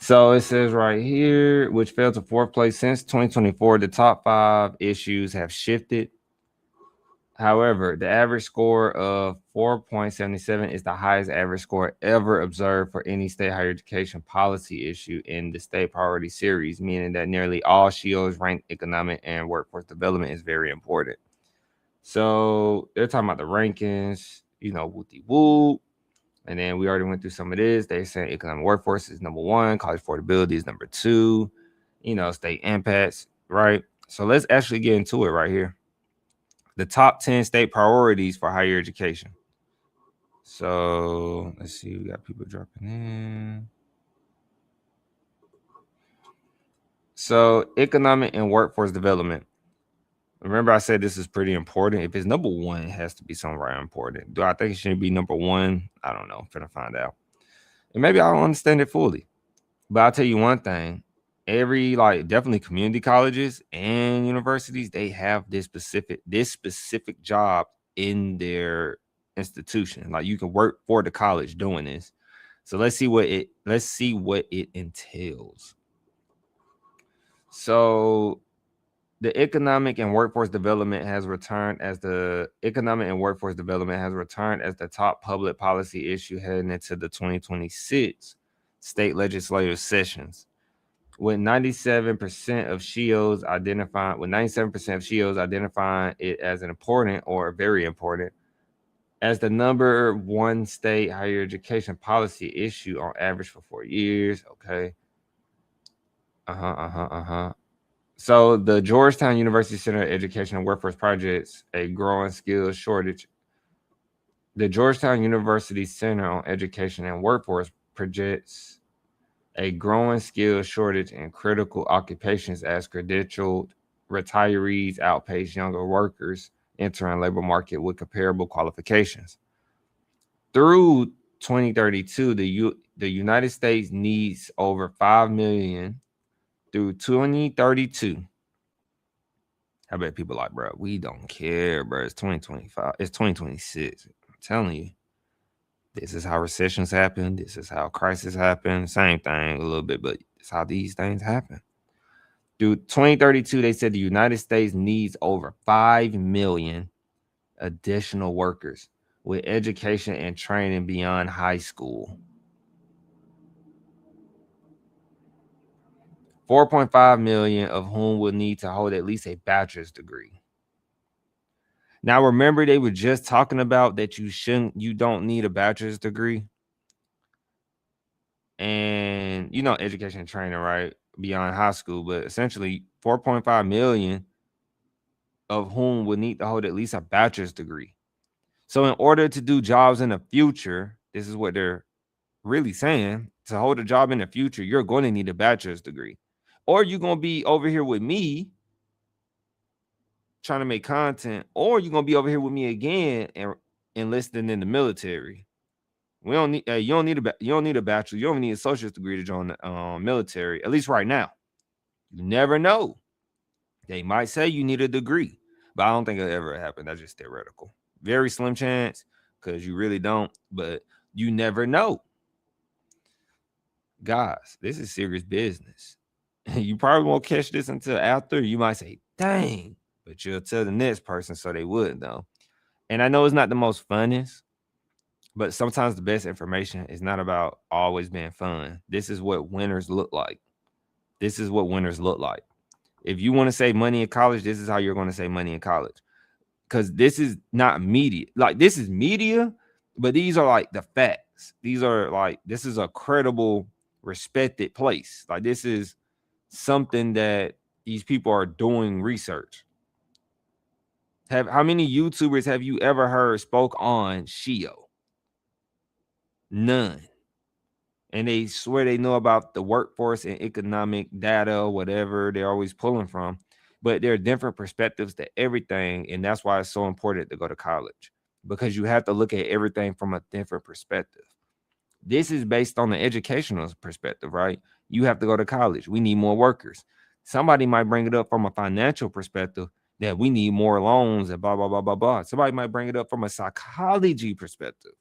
So it says right here, which fell to fourth place since 2024, the top 5 issues have shifted. However, the average score of 4.77 is the highest average score ever observed for any state higher education policy issue in the state priority series, meaning that nearly all SHIELDs rank economic and workforce development is very important. So they're talking about the rankings, whoopty whoop. And then we already went through some of this. They're saying economic workforce is number 1, college affordability is number 2, state impacts, right? So let's actually get into it right here. The top 10 state priorities for higher education. So let's see, we got people dropping in. So economic and workforce development. Remember, I said this is pretty important. If it's number 1, it has to be something right important. Do I think it should be number 1? I don't know. I'm gonna find out. And maybe I don't understand it fully. But I'll tell you one thing. Every definitely community colleges and universities, they have this specific job in their institution. Like you can work for the college doing this. So let's see what it entails. So the economic and workforce development has returned as the top public policy issue heading into the 2026 state legislative sessions. With 97% of SHIELDs identifying it as an important or very important as the number 1 state higher education policy issue on average for 4 years. Okay. So the Georgetown University Center of Education and Workforce projects a growing skills shortage. The Georgetown University Center on Education and Workforce projects a growing skills shortage in critical occupations as credentialed retirees outpace younger workers entering labor market with comparable qualifications. Through 2032, the United States needs over 5 million. Through 2032, I bet people like, bro, we don't care, bro. It's 2025. It's 2026. I'm telling you. This is how recessions happen. This is how crises happen. Same thing a little bit, but it's how these things happen. Through 2032, they said the United States needs over 5 million additional workers with education and training beyond high school. 4.5 million of whom will need to hold at least a bachelor's degree. Now, remember, they were just talking about that you don't need a bachelor's degree. And, education and training, right? Beyond high school. But essentially, 4.5 million of whom would need to hold at least a bachelor's degree. So in order to do jobs in the future, this is what they're really saying. To hold a job in the future, you're going to need a bachelor's degree. Or you're going to be over here with me trying to make content, or you're going to be over here with me again and enlisting in the military. We don't need you don't need a bachelor. You don't need a associate's degree to join the military, at least right now. You never know. They might say you need a degree, but I don't think it'll ever happen. That's just theoretical. Very slim chance because you really don't, but you never know. Guys, this is serious business. You probably won't catch this until after. You might say, dang, but you'll tell the next person so they would know. And I know it's not the most funnest, but sometimes the best information is not about always being fun. This is what winners look like. If you want to save money in college, this is how you're going to save money in college. Because this is not media. This is media, but these are the facts. This is a credible, respected place. This is something that these people are doing research. How many YouTubers have you ever heard spoke on SHIO? None. And they swear they know about the workforce and economic data or whatever they're always pulling from. But there are different perspectives to everything. And that's why it's so important to go to college, because you have to look at everything from a different perspective. This is based on the educational perspective, right? You have to go to college. We need more workers. Somebody might bring it up from a financial perspective that we need more loans and blah, blah, blah, blah, blah. Somebody might bring it up from a psychology perspective,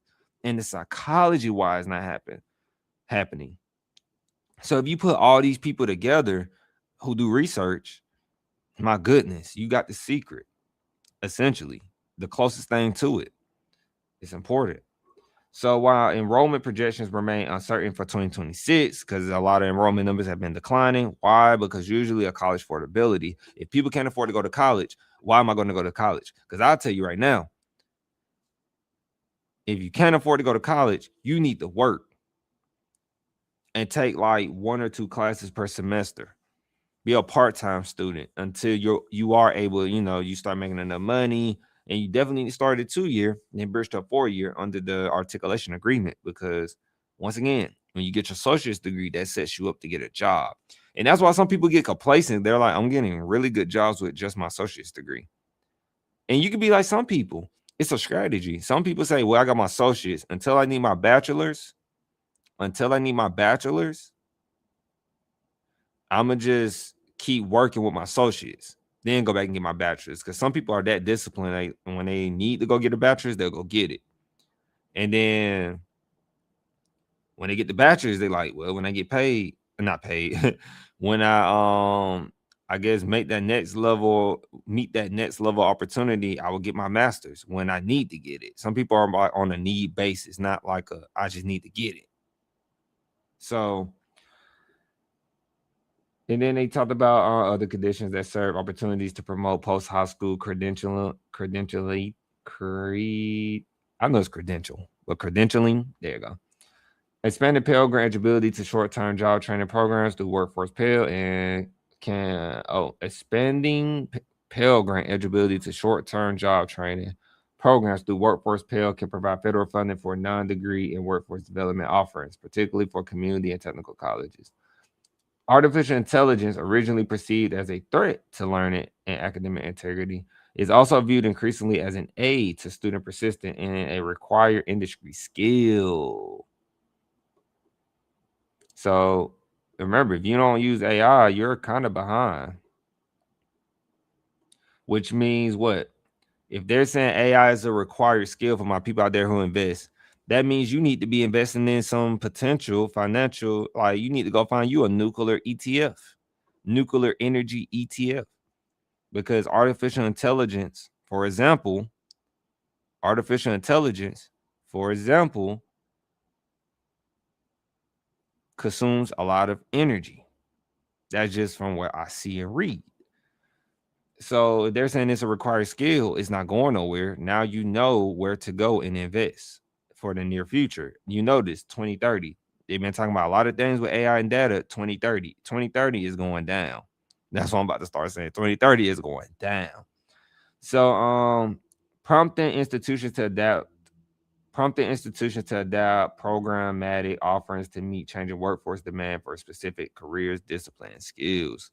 and the psychology why it's not happening. happening. So if you put all these people together who do research, my goodness, you got the secret, essentially, the closest thing to it. It's important. So while enrollment projections remain uncertain for 2026, because a lot of enrollment numbers have been declining. Why? Because usually a college affordability. If people can't afford to go to college, why am I going to go to college? Because I'll tell you right now, if you can't afford to go to college, you need to work and take like 1 or 2 classes per semester. Be a part-time student until you are able, you start making enough money, and you definitely started 2-year and then bridge to a 4-year under the articulation agreement, because once again, when you get your associate's degree, that sets you up to get a job. And that's why some people get complacent. They're like, I'm getting really good jobs with just my associate's degree. And you can be like some people. It's a strategy. Some people say, well, I got my associates until I need my bachelor's. Until I need my bachelor's, I'm going to just keep working with my associates, then go back and get my bachelor's. Because some people are that disciplined. When they need to go get a bachelor's, they'll go get it. And then when they get the bachelor's, they're like, well, when I get paid, not paid, when I guess meet that next level opportunity, I will get my master's when I need to get it. Some people are on a need basis, not like I just need to get it. So, and then they talked about other conditions that serve opportunities to promote post-high school credentialing. I know it's credential, but credentialing. There you go. Expanded Pell Grant eligibility to short-term job training programs through Workforce Pell, and expanding Pell Grant eligibility to short-term job training programs through Workforce Pell can provide federal funding for non-degree and workforce development offerings, particularly for community and technical colleges. Artificial intelligence, originally perceived as a threat to learning and academic integrity, is also viewed increasingly as an aid to student persistence and a required industry skill. So remember, if you don't use AI, you're kind of behind. Which means what? If they're saying AI is a required skill for my people out there who invest, that means you need to be investing in some potential financial, like you need to go find you a nuclear ETF, nuclear energy ETF, because artificial intelligence, for example, consumes a lot of energy. That's just from what I see and read. So if they're saying it's a required skill, it's not going nowhere. Now you know where to go and invest for the near future. You know this 2030. They've been talking about a lot of things with AI and data. 2030. 2030 is going down. That's what I'm about to start saying. 2030 is going down. So prompting institutions to adapt programmatic offerings to meet changing workforce demand for specific careers, disciplines, skills.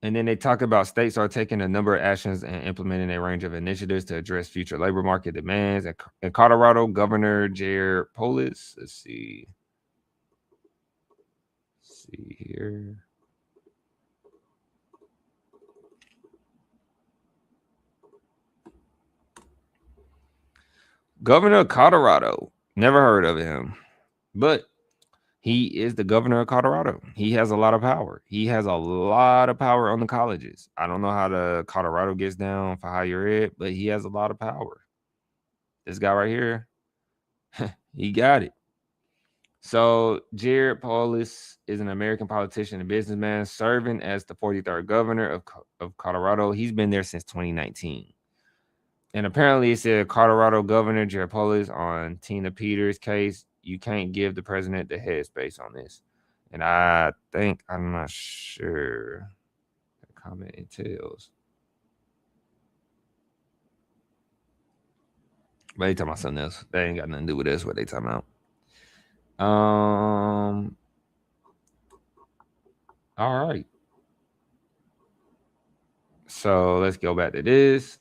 And then they talk about states are taking a number of actions and implementing a range of initiatives to address future labor market demands. In Colorado, Governor Jared Polis, let's see here. Governor of Colorado, never heard of him, but he is the governor of Colorado. He has a lot of power. He has a lot of power on the colleges. I don't know how the Colorado gets down for higher ed, but he has a lot of power. This guy right here, he got it. So Jared Polis is an American politician and businessman serving as the 43rd governor of Colorado. He's been there since 2019. And apparently it said Colorado Governor Jared Polis on Tina Peters' case. You can't give the president the headspace on this. And I think, I'm not sure the comment entails. But they talking about something else. They ain't got nothing to do with this, what they talking about. All right. So let's go back to this.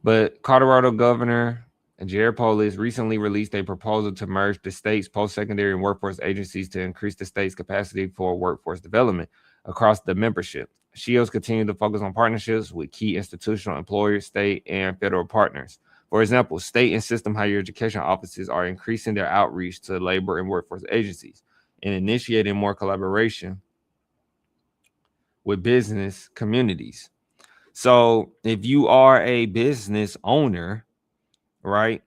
But Colorado Governor Jared Polis recently released a proposal to merge the state's post-secondary and workforce agencies to increase the state's capacity for workforce development across the membership. SHIELDS continue to focus on partnerships with key institutional employers, state, and federal partners For example, state and system higher education offices are increasing their outreach to labor and workforce agencies and initiating more collaboration with business communities. So if you are a business owner, right,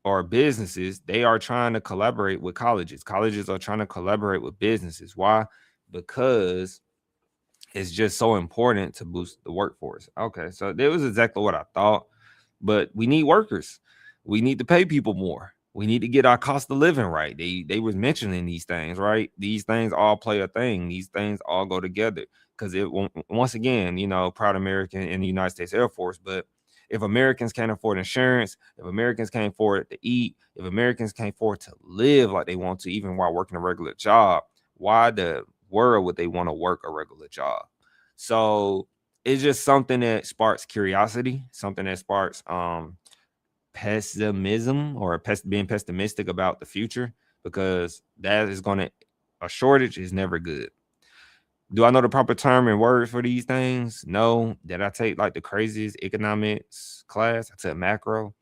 or businesses, they are trying to collaborate with colleges. Colleges are trying to collaborate with businesses. Why? Because it's just so important to boost the workforce. Okay, so that was exactly what I thought. But we need workers. We need to pay people more. We need to get our cost of living right. They was mentioning these things, right? These things all play a thing. These things all go together. Because it once again, you know, proud American in the United States Air Force. But if Americans can't afford insurance, if Americans can't afford to eat, if Americans can't afford to live like they want to, even while working a regular job, why the world would they want to work a regular job? So it's just something that sparks curiosity, something that sparks pessimism or being pessimistic about the future, because that is going to, a shortage is never good. Do I know the proper term and word for these things? No. Did I take like the craziest economics class? I took macro.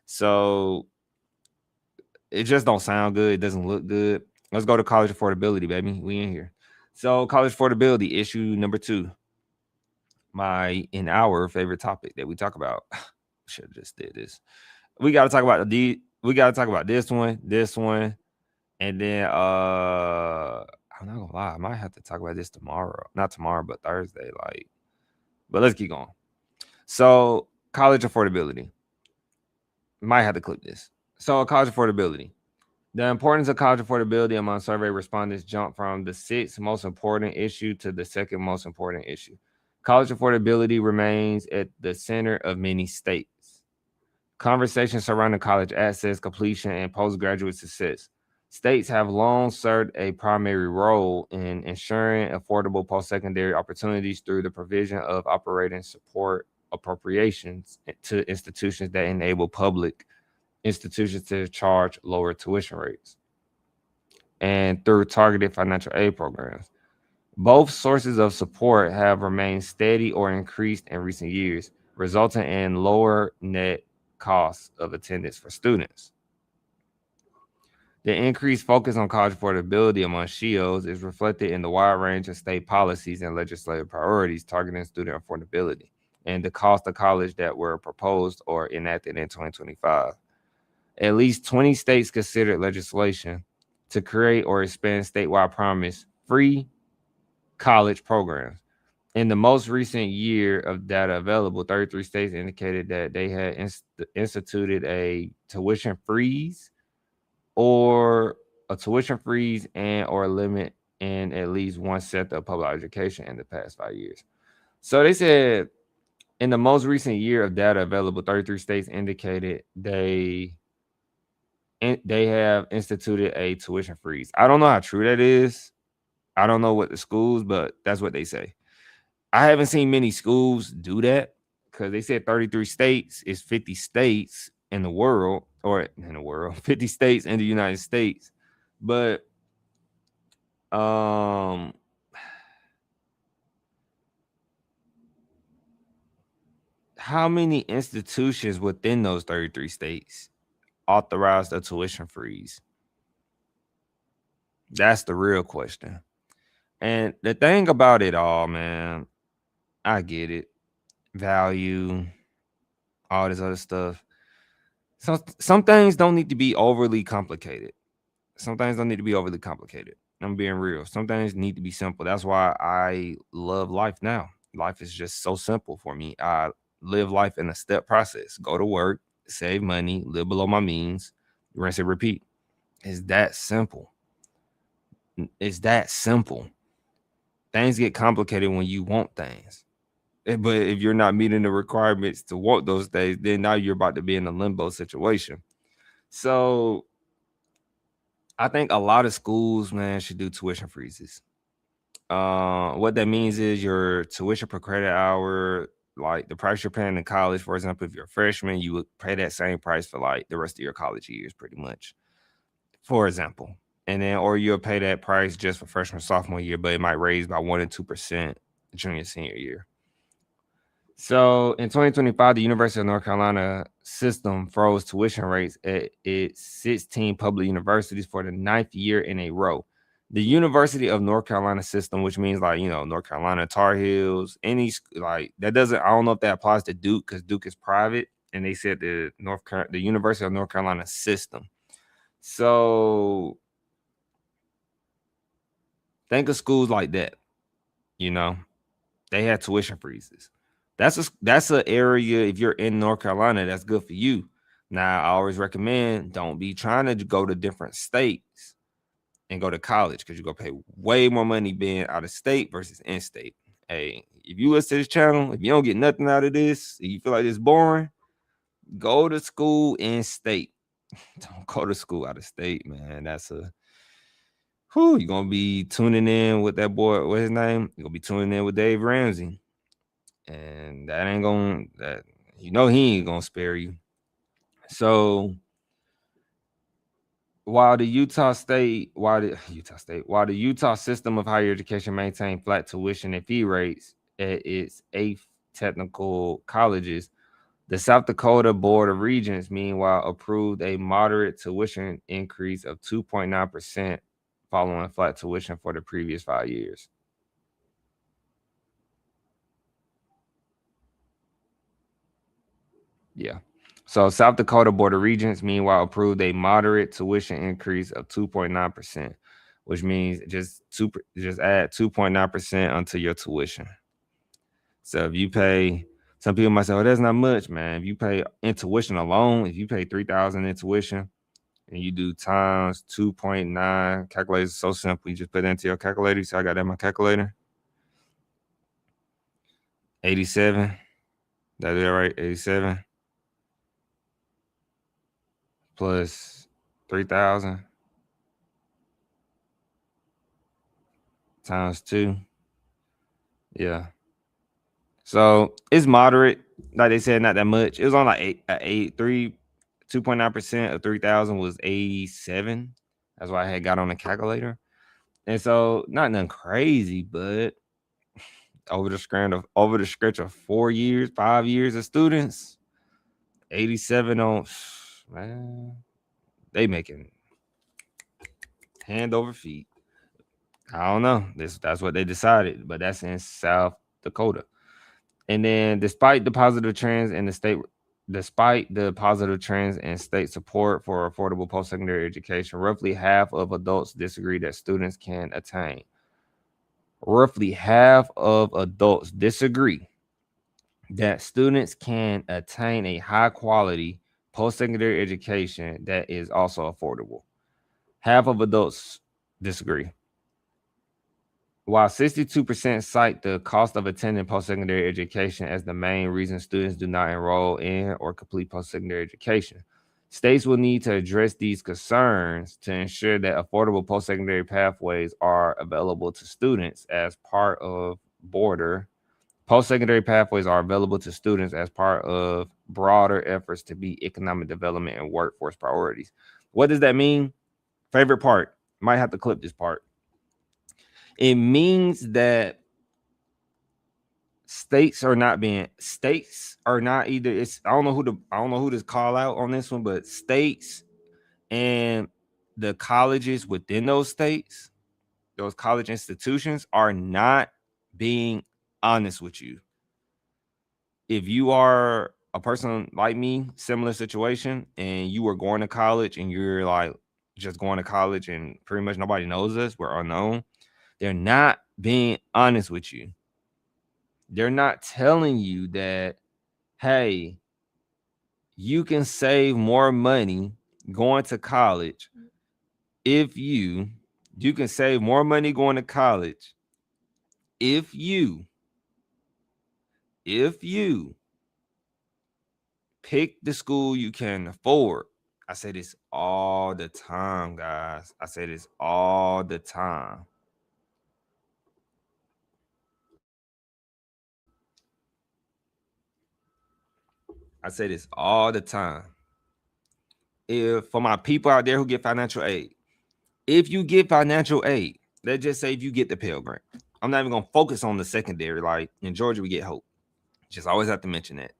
So it just don't sound good. It doesn't look good. Let's go to college affordability, baby. We in here. So college affordability issue number 2. In our favorite topic that we talk about. Should have just did this. We got to talk about this one, and then I'm not gonna lie, I might have to talk about this tomorrow. Not tomorrow, but Thursday. But let's keep going. So college affordability. Might have to clip this. So college affordability. The importance of college affordability among survey respondents jumped from the 6th most important issue to the 2nd most important issue. College affordability remains at the center of many states. Conversations surrounding college access, completion, and postgraduate success. States have long served a primary role in ensuring affordable post-secondary opportunities through the provision of operating support appropriations to institutions that enable public institutions to charge lower tuition rates, and through targeted financial aid programs. Both sources of support have remained steady or increased in recent years, resulting in lower net costs of attendance for students. The increased focus on college affordability among SHIELs is reflected in the wide range of state policies and legislative priorities targeting student affordability and the cost of college that were proposed or enacted in 2025. At least 20 states considered legislation to create or expand statewide promise free college programs. In the most recent year of data available, 33 states indicated that they had instituted a tuition freeze and or limit in at least one sector of public education in the past 5 years. So they said in the most recent year of data available, 33 states indicated they have instituted a tuition freeze. I don't know how true that is. I don't know what the schools, but that's what they say. I haven't seen many schools do that because they said 33 states is 50 states in the world, 50 states in the United States. But how many institutions within those 33 states authorized a tuition freeze? That's the real question. And the thing about it all, man, I get it. Value, all this other stuff. So some things don't need to be overly complicated. I'm being real. Some things need to be simple. That's why I love life now. Life is just so simple for me. I live life in a step process. Go to work, save money, live below my means, rinse and repeat. It's that simple. Things get complicated when you want things. But if you're not meeting the requirements to want those things, then now you're about to be in a limbo situation. So I think a lot of schools, man, should do tuition freezes. What that means is your tuition per credit hour, like the price you're paying in college, for example, if you're a freshman, you would pay that same price for like the rest of your college years, pretty much, for example. And then, or you'll pay that price just for freshman, sophomore year, but it might raise by 1 and 2% junior, senior year. So in 2025, the University of North Carolina system froze tuition rates at its 16 public universities for the 9th year in a row. The University of North Carolina system, which means like, North Carolina Tar Heels, like that doesn't, I don't know if that applies to Duke because Duke is private. And they said the University of North Carolina system. So think of schools like that, they had tuition freezes. That's an area, if you're in North Carolina, that's good for you. Now, I always recommend don't be trying to go to different states and go to college because you're gonna pay way more money being out of state versus in state. Hey, if you listen to this channel, if you don't get nothing out of this, and you feel like it's boring, go to school in state. Don't go to school out of state, man. You're gonna be tuning in with that boy. What's his name? You're gonna be tuning in with Dave Ramsey. And that ain't gonna he ain't gonna spare you. So while the Utah system of higher education maintained flat tuition and fee rates at its 8 technical colleges, the South Dakota Board of Regents, meanwhile, approved a moderate tuition increase of 2.9% following flat tuition for the previous 5 years. Yeah. So South Dakota Board of Regents, meanwhile, approved a moderate tuition increase of 2.9%, which means just add 2.9% onto your tuition. So if you pay, some people might say, "Oh, that's not much, man." If you pay in tuition alone, if you pay $3,000 in tuition and you do times 2.9, calculator is so simple. You just put it into your calculator. So I got that in my calculator. 87. That is right, 87. Plus 3,000 times 2. Yeah. So it's moderate. Like they said, not that much. It was on like 2.9% of 3,000 was 87. That's why I had got on the calculator. And so not nothing crazy, but over the stretch of 4 years, 5 years of students, 87 on, man, they making hand over feet. I don't know. That's what they decided, but that's in South Dakota. And then despite the positive trends in state support for affordable post-secondary education, roughly half of adults disagree that students can attain. Roughly half of adults disagree that students can attain a high quality post-secondary education that is also affordable. Half of adults disagree. While 62% cite the cost of attending post-secondary education as the main reason students do not enroll in or complete post-secondary education, states will need to address these concerns to ensure that affordable post-secondary pathways are available to students as part of post-secondary pathways are available to students as part of broader efforts to meet economic development and workforce priorities. What does that mean? Favorite part. Might have to clip this part. It means that states are not either. I don't know who to call out on this one, but states and the colleges within those states, those college institutions, are not being honest with you. If you are a person like me, similar situation, and you were going to college and you're like just going to college and pretty much nobody knows us, we're unknown, they're not being honest with you. They're not telling you that, hey, you can save more money going to college if you can save more money going to college if you pick the school you can afford. I say this all the time, guys. I say this all the time. I say this all the time. If for my people out there who get financial aid, if you get financial aid, let's just say if you get the Pell Grant, I'm not even gonna focus on the secondary. Like in Georgia, we get HOPE. Just always have to mention that.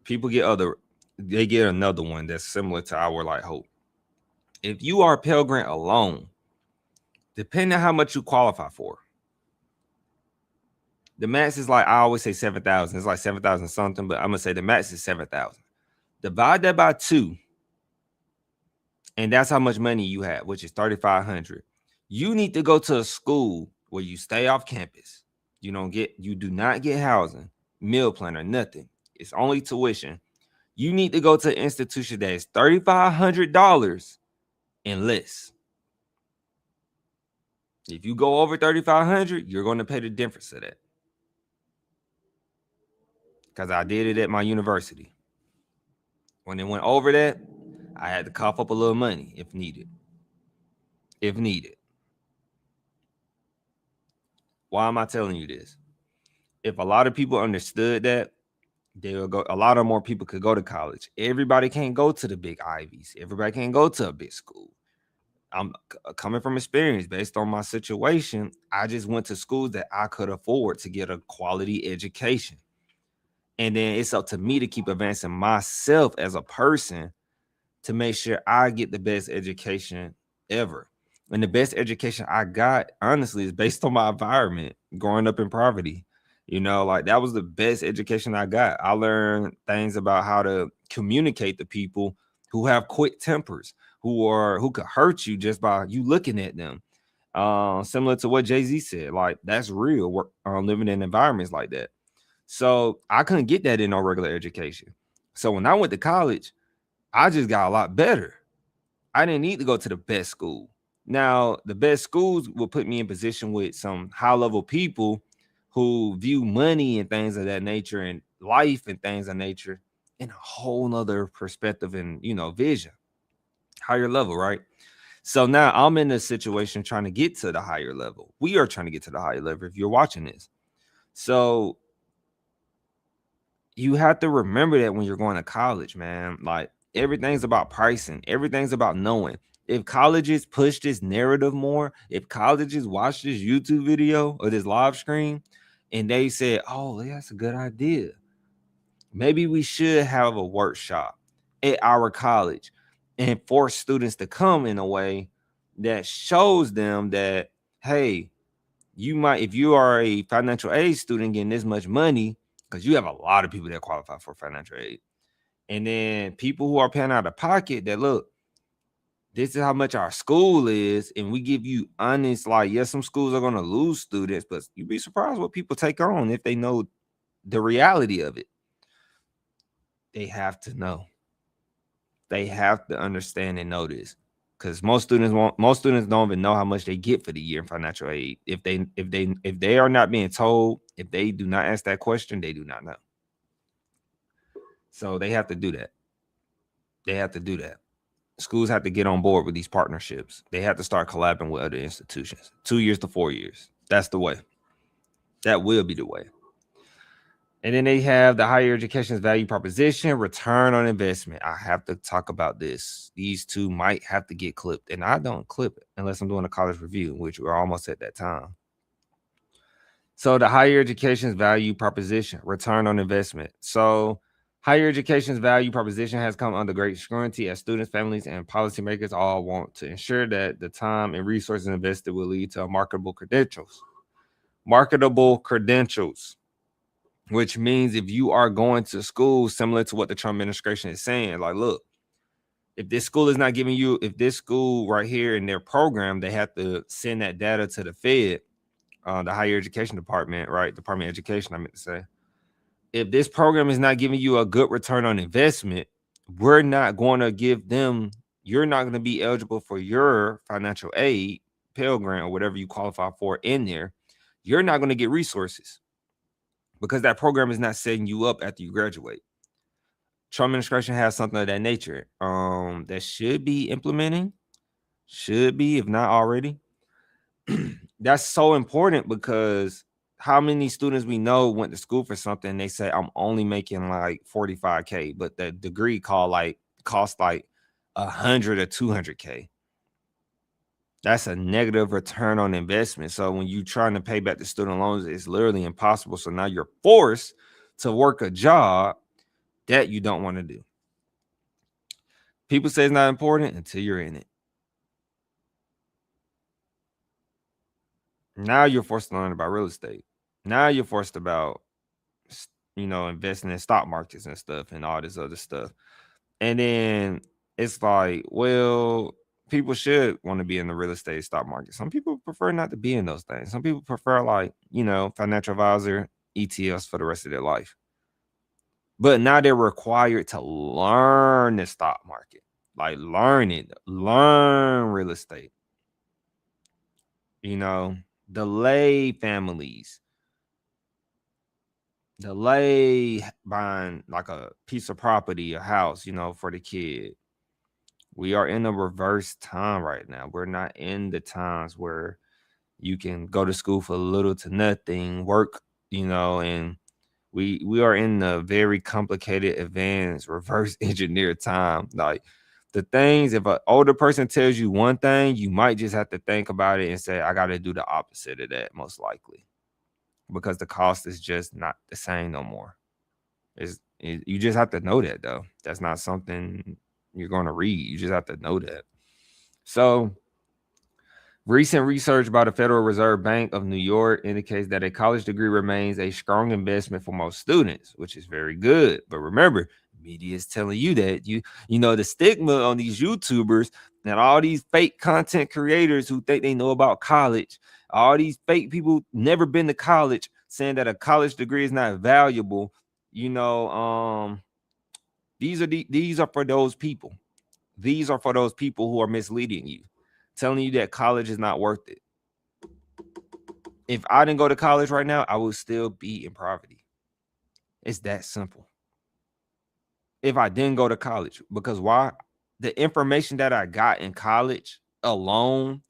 People get another one that's similar to our like hope. If you are a Pell Grant alone, depending on how much you qualify for, the max is like, I always say 7,000. It's like 7,000 something, but I'm gonna say the max is 7,000. Divide that by 2, and that's how much money you have, which is 3,500. You need to go to a school where you stay off campus. You do not get housing, meal plan, or nothing. It's only tuition. You need to go to an institution that is $3,500 and less. If you go over 3,500, you're going to pay the difference of that. Because I did it at my university. When it went over that, I had to cough up a little money if needed. Why am I telling you this? If a lot of people understood that, they will go. A lot of more people could go to college. Everybody can't go to the big Ivies. Everybody can't go to a big school. I'm coming from experience based on my situation. I just went to schools that I could afford to get a quality education. And then it's up to me to keep advancing myself as a person to make sure I get the best education ever. And the best education I got, honestly, is based on my environment, growing up in poverty. Like that was the best education I got. I learned things about how to communicate to people who have quick tempers, who could hurt you just by you looking at them. Similar to what Jay-Z said, like that's real. We're living in environments like that. So I couldn't get that in no regular education. So when I went to college, I just got a lot better. I didn't need to go to the best school. Now, the best schools will put me in position with some high-level people who view money and things of that nature and life and things of nature in a whole nother perspective and, vision. Higher level, right? So now I'm in a situation trying to get to the higher level. We are trying to get to the higher level if you're watching this. So you have to remember that when you're going to college, man. Like everything's about pricing. Everything's about knowing. If colleges push this narrative more, if colleges watch this YouTube video or this live stream and they say, oh, that's a good idea, maybe we should have a workshop at our college and force students to come in a way that shows them that, hey, you might, if you are a financial aid student getting this much money, because you have a lot of people that qualify for financial aid, and then people who are paying out of pocket that, look, this is how much our school is, and we give you honest, like, yes, some schools are going to lose students, but you'd be surprised what people take on if they know the reality of it. They have to know. They have to understand and know this, because most students don't even know how much they get for the year in financial aid. If they are not being told, if they do not ask that question, they do not know. So they have to do that. Schools have to get on board with these partnerships. They have to start collaborating with other institutions. 2 years to 4 years. That's the way. That will be the way. And then they have the higher education's value proposition, return on investment. I have to talk about this. These two might have to get clipped, and I don't clip it unless I'm doing a college review, which we're almost at that time. So the higher education's value proposition, return on investment. So higher education's value proposition has come under great scrutiny as students, families, and policymakers all want to ensure that the time and resources invested will lead to marketable credentials. Marketable credentials, which means if you are going to school, similar to what the Trump administration is saying, like, look, if this school is not giving you, if this school right here in their program, they have to send that data to the Fed, the higher education department, right? Department of Education, I meant to say. If this program is not giving you a good return on investment, we're not going to give them, you're not going to be eligible for your financial aid, Pell Grant, or whatever you qualify for in there. You're not going to get resources because that program is not setting you up after you graduate. Trump administration has something of that nature that should be implementing, if not already. That's so important because how many students we know went to school for something and they say, I'm only making like 45K, but the degree cost like 100 or 200K. That's a negative return on investment. So when you're trying to pay back the student loans, it's literally impossible. So now you're forced to work a job that you don't want to do. People say it's not important until you're in it. Now you're forced to learn about real estate. Now you're forced about, investing in stock markets and stuff and all this other stuff. And then it's like, well, people should want to be in the real estate stock market. Some people prefer not to be in those things. Some people prefer financial advisor, ETFs for the rest of their life. But now they're required to learn the stock market, like learn real estate. Delay families, delay buying like a piece of property, a house, for the kid. We are in a reverse time right now. We're not in the times where you can go to school for little to nothing, work, and we are in a very complicated, advanced, reverse engineered time. Like the things, if an older person tells you one thing, you might just have to think about it and say, I got to do the opposite of that, most likely, because the cost is just not the same no more. You just have to know that, though. That's not something you're going to read. You just have to know that. So recent research by the Federal Reserve Bank of New York indicates that a college degree remains a strong investment for most students, which is very good. But remember, media is telling you that the stigma on these YouTubers and all these fake content creators who think they know about college, all these fake people never been to college, saying that a college degree is not valuable. These are for those people. These are for those people who are misleading you, telling you that college is not worth it. If I didn't go to college right now, I would still be in poverty. It's that simple. If I didn't go to college, because why? The information that I got in college alone,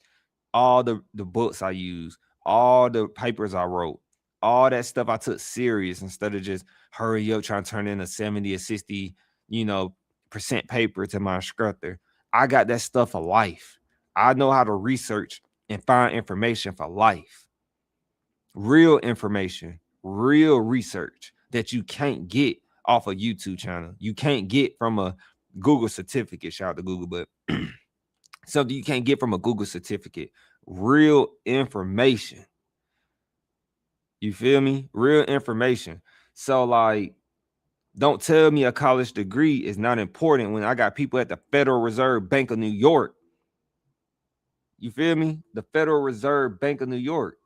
all the books I used, all the papers I wrote, all that stuff I took serious instead of just hurry up trying to turn in a 70 or 60, percent paper to my instructor. I got that stuff for life. I know how to research and find information for life. Real information, real research that you can't get off a YouTube channel. You can't get from a Google certificate. Shout out to Google, but something you can't get from a Google certificate. Real information. You feel me? Real information. So like, don't tell me a college degree is not important when I got people at the Federal Reserve Bank of New York. You feel me? The Federal Reserve Bank of New York.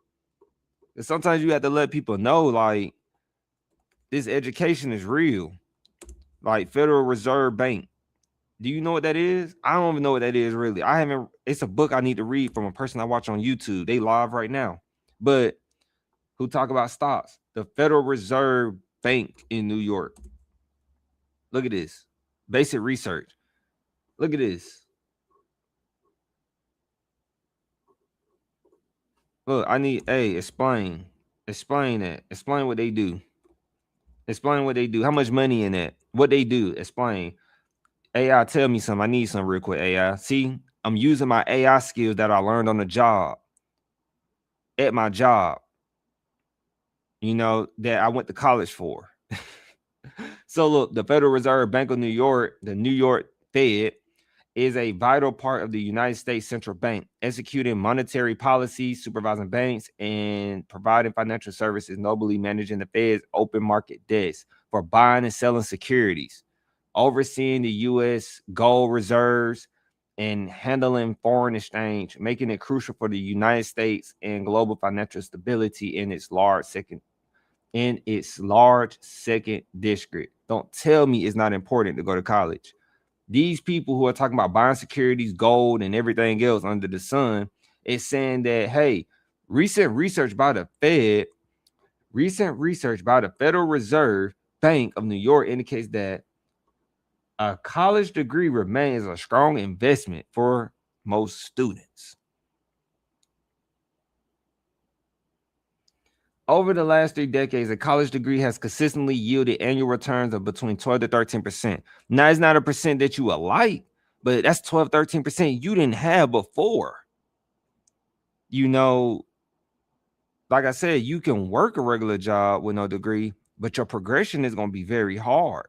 And sometimes you have to let people know, like, this education is real. Like Federal Reserve Bank. Do you know what that is? I don't even know what that is, really. It's a book I need to read from a person I watch on YouTube. They live right now. But who talk about stocks? The Federal Reserve Bank in New York. Look at this. Basic research. Look at this. Look, explain. Explain that. Explain what they do. Explain what they do. How much money in that? What they do. Explain. AI, tell me something. I need some real quick, AI. See, I'm using my AI skills that I learned on the job. At my job. That I went to college for. So look, the Federal Reserve Bank of New York, the New York Fed, is a vital part of the United States Central Bank, executing monetary policy, supervising banks, and providing financial services, nobly managing the Fed's open market desk for buying and selling securities, overseeing the U.S. gold reserves, and handling foreign exchange, making it crucial for the United States and global financial stability in its large second district. Don't tell me it's not important to go to college. These people who are talking about buying securities, gold, and everything else under the sun is saying that, hey, recent research by the Federal Reserve Bank of New York indicates that a college degree remains a strong investment for most students. Over the last 3 decades, a college degree has consistently yielded annual returns of between 12 to 13%. Now, it's not a percent that you like, but that's 12, 13% you didn't have before. you know, like I said, you can work a regular job with no degree, but your progression is going to be very hard.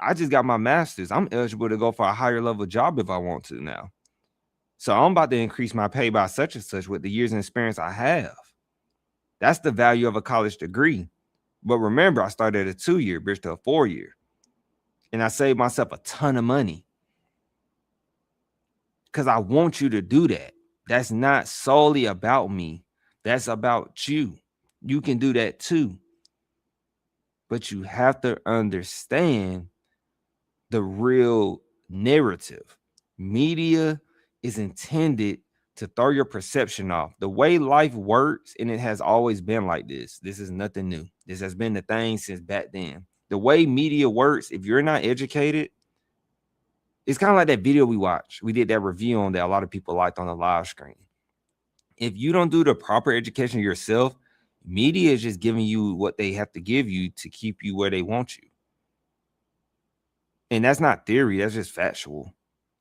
I just got my master's. I'm eligible to go for a higher level job if I want to now. So I'm about to increase my pay by such and such with the years and experience I have. That's the value of a college degree. But remember, I started at a 2-year, bridge to a 4-year. And I saved myself a ton of money because I want you to do that. That's not solely about me. That's about you. You can do that too. But you have to understand the real narrative. Media is intended to throw your perception off. The way life works, and it has always been like this. This is nothing new. This has been the thing since back then. The way media works, if you're not educated, it's kind of like that video we watched. We did that review on that a lot of people liked on the live screen. If you don't do the proper education yourself, media is just giving you what they have to give you to keep you where they want you. And that's not theory, that's just factual.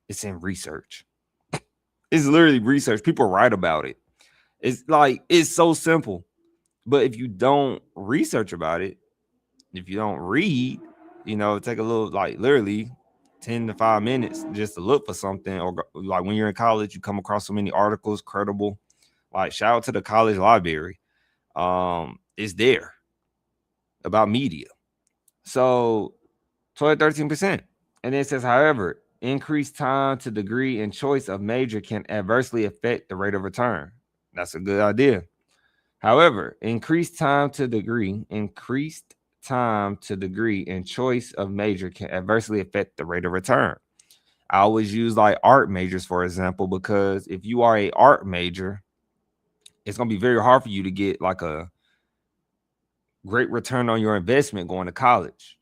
It's in research. It's literally research. People write about it. It's like, it's so simple. But if you don't research about it, if you don't read, take a little, like literally 10 to 5 minutes just to look for something. Or like when you're in college, you come across so many articles, credible. Like shout out to the college library. It's there about media. So 12-13%. And then it says, however, increased time to degree and choice of major can adversely affect the rate of return. That's a good idea. However, increased time to degree and choice of major can adversely affect the rate of return. I always use like art majors, for example, because if you are a art major, it's going to be very hard for you to get like a great return on your investment going to college,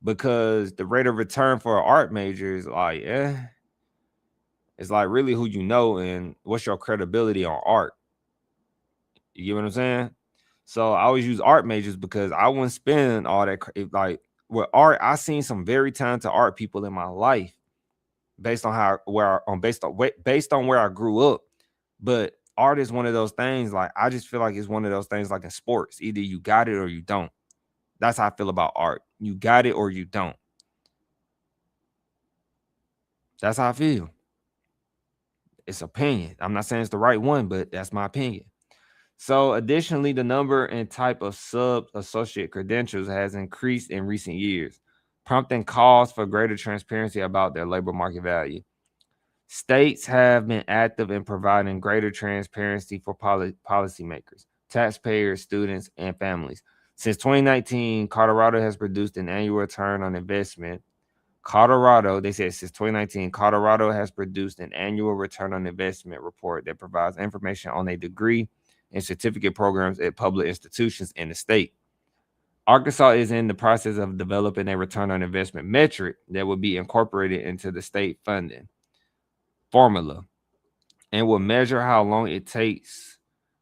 because the rate of return for an art major is like, it's like really who you know and what's your credibility on art. You get what I'm saying? So I always use art majors because I wouldn't spend all that. Like with art, I seen some very talented art people in my life based on based on where I grew up. But art is one of those things. Like I just feel like it's one of those things like in sports. Either you got it or you don't. That's how I feel about art. You got it or you don't. That's how I feel. It's opinion. I'm not saying it's the right one, but that's my opinion. So additionally, the number and type of sub-associate credentials has increased in recent years, prompting calls for greater transparency about their labor market value. States have been active in providing greater transparency for policymakers, taxpayers, students, and families. Since 2019, Colorado has produced an annual return on investment. Since 2019, Colorado has produced an annual return on investment report that provides information on a degree and certificate programs at public institutions in the state. Arkansas is in the process of developing a return on investment metric that will be incorporated into the state funding formula and will measure how long it takes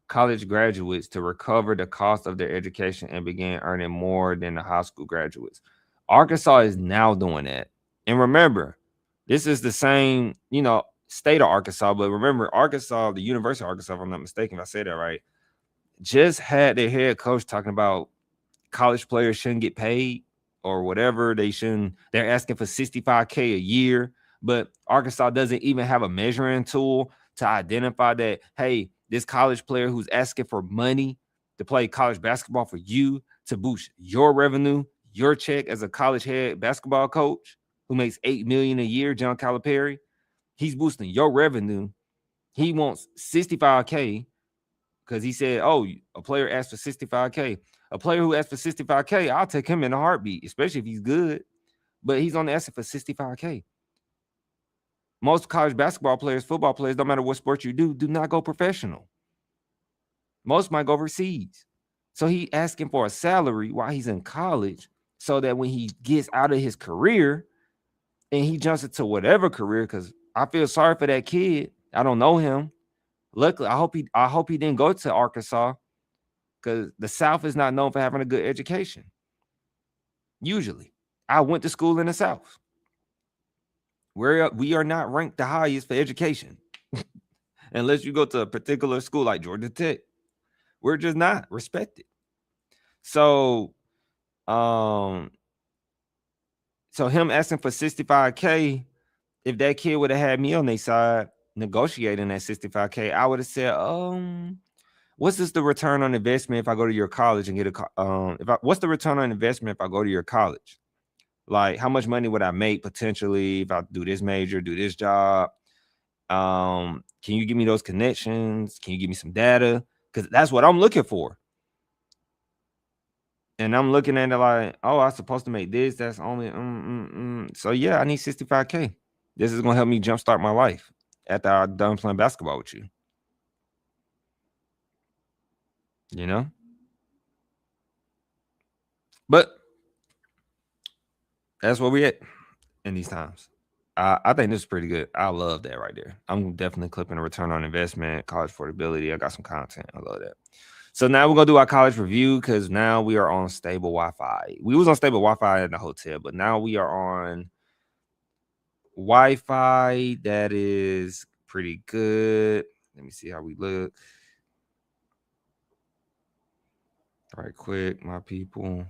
college graduates to recover the cost of their education and begin earning more than the high school graduates. Arkansas is now doing that. And remember, this is the same, state of Arkansas, but remember, Arkansas, the University of Arkansas, if I'm not mistaken, if I say that right, just had their head coach talking about college players shouldn't get paid or whatever. They're asking for $65K a year, but Arkansas doesn't even have a measuring tool to identify that, hey, this college player who's asking for money to play college basketball for you to boost your revenue, your check as a college head basketball coach who makes $8 million a year, John Calipari, he's boosting your revenue. He wants $65K because he said, oh, a player asked for $65K. A player who asked for $65K, I'll take him in a heartbeat, especially if he's good. But he's only asking for $65K. Most college basketball players, football players, no matter what sport you do not go professional. Most might go overseas. So he asking for a salary while he's in college so that when he gets out of his career and he jumps into whatever career, because I feel sorry for that kid. I don't know him. Luckily, I hope he didn't go to Arkansas, because the South is not known for having a good education. Usually, I went to school in the South, where we are not ranked the highest for education. unless you go to a particular school like Georgia Tech. We're just not respected. So him asking for 65K, if that kid would have had me on their side negotiating that 65K, I would have said, what's the return on investment if I go to your college and get what's the return on investment if I go to your college? Like, how much money would I make potentially if I do this major, do this job? Can you give me those connections? Can you give me some data? Because that's what I'm looking for. And I'm looking at it like, oh, I'm supposed to make this. That's only So yeah, I need 65K. This is gonna help me jumpstart my life after I'm done playing basketball with you. You know? But that's where we at in these times. I think this is pretty good. I love that right there. I'm definitely clipping a return on investment, college affordability. I got some content. I love that. So now we're gonna do our college review because now we are on stable Wi-Fi. We was on stable Wi-Fi in the hotel, but now we are on Wi-Fi that is pretty good. Let me see how we look. Right quick, my people.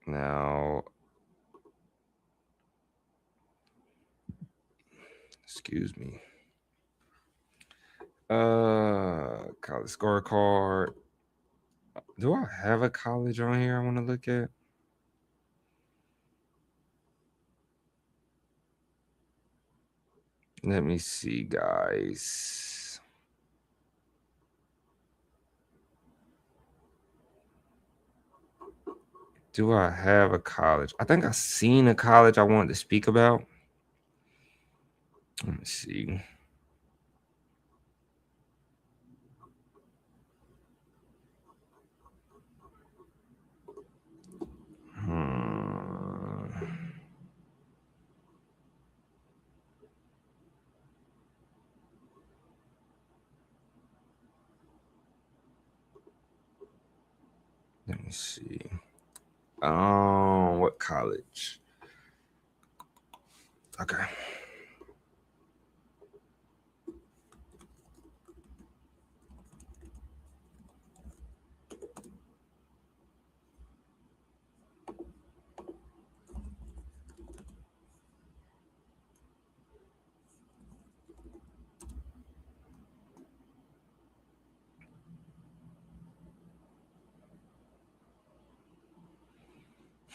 Now, excuse me. College scorecard. Do I have a college on here I want to look at? Let me see, guys. Do I have a college? I think I've seen a college I wanted to speak about. Let me see. Let me see. What college? Okay.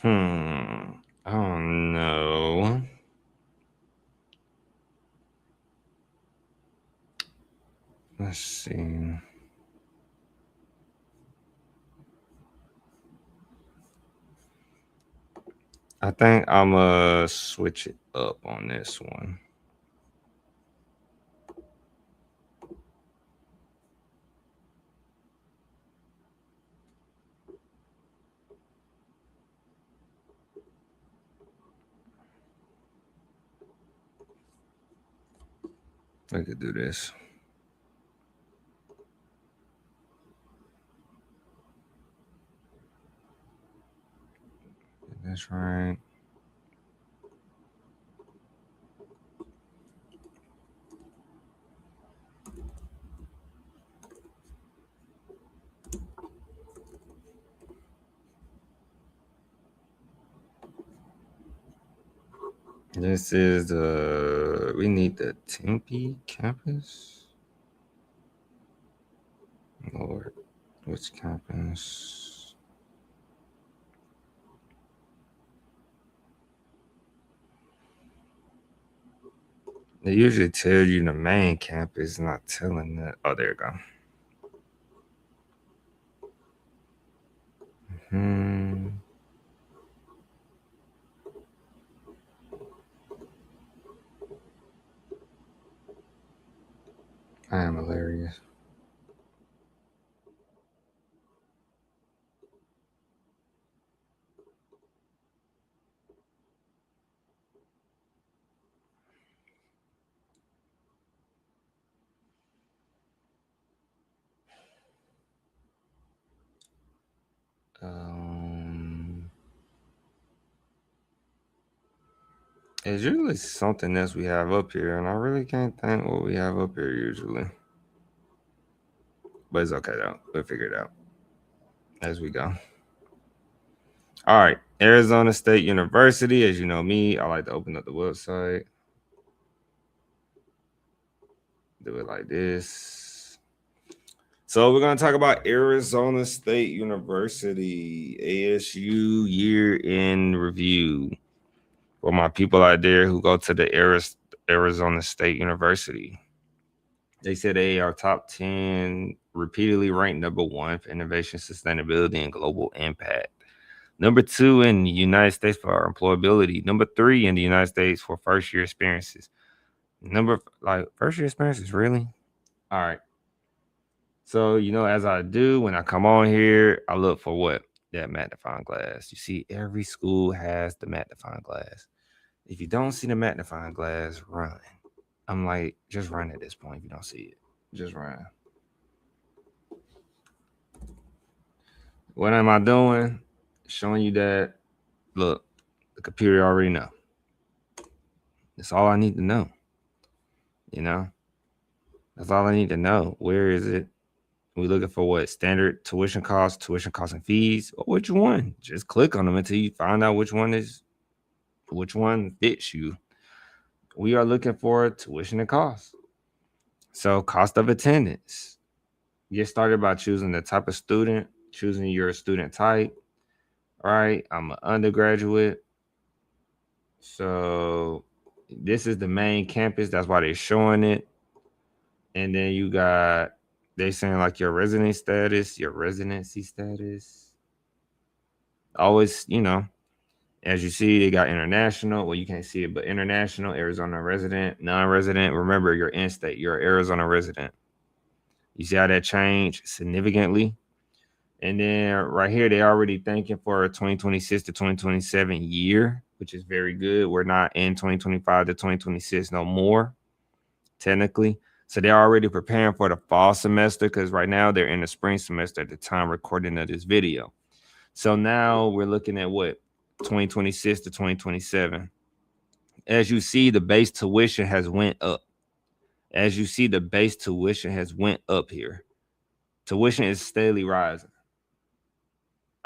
I don't know. Let's see. I think I'm gonna switch it up on this one. I could do this. That's right. This is we need the Tempe campus. Lord, which campus? They usually tell you the main campus, not telling that. Oh, there you go. I am hilarious. It's usually something else we have up here, and I really can't think what we have up here usually. But it's okay though. We'll figure it out as we go. All right. Arizona State University. As you know me, I like to open up the website. Do it like this. So we're going to talk about Arizona State University, ASU year in review. For my people out there who go to the Arizona State University. They said they are top 10, repeatedly ranked number 1 for innovation, sustainability, and global impact. Number 2 in the United States for employability. Number 3 in the United States for first year experiences. First year experiences, really? All right. So, as I do when I come on here, I look for what? That magnifying glass. You see, every school has the magnifying glass. If you don't see the magnifying glass, run. I'm like, just run at this point if you don't see it. Just run. What am I doing? Showing you that, look, the computer already know. That's all I need to know. That's all I need to know. Where is it? We looking for what? Standard tuition costs and fees. Or which one? Just click on them until you find out which one fits you. We are looking for tuition and costs. So cost of attendance. Get started by choosing the type of student, choosing your student type. All right, I'm an undergraduate. So this is the main campus. That's why they're showing it. And then you got, they saying like your residency status. Always, as you see, they got international. Well, you can't see it, but international, Arizona resident, non-resident. Remember, you're in-state. You're an Arizona resident. You see how that changed significantly? And then right here, they already thinking for a 2026 to 2027 year, which is very good. We're not in 2025 to 2026 no more, technically. So they're already preparing for the fall semester because right now they're in the spring semester at the time recording of this video. So now we're looking at what? 2026 to 2027. As you see, the base tuition has went up. Here. Tuition is steadily rising.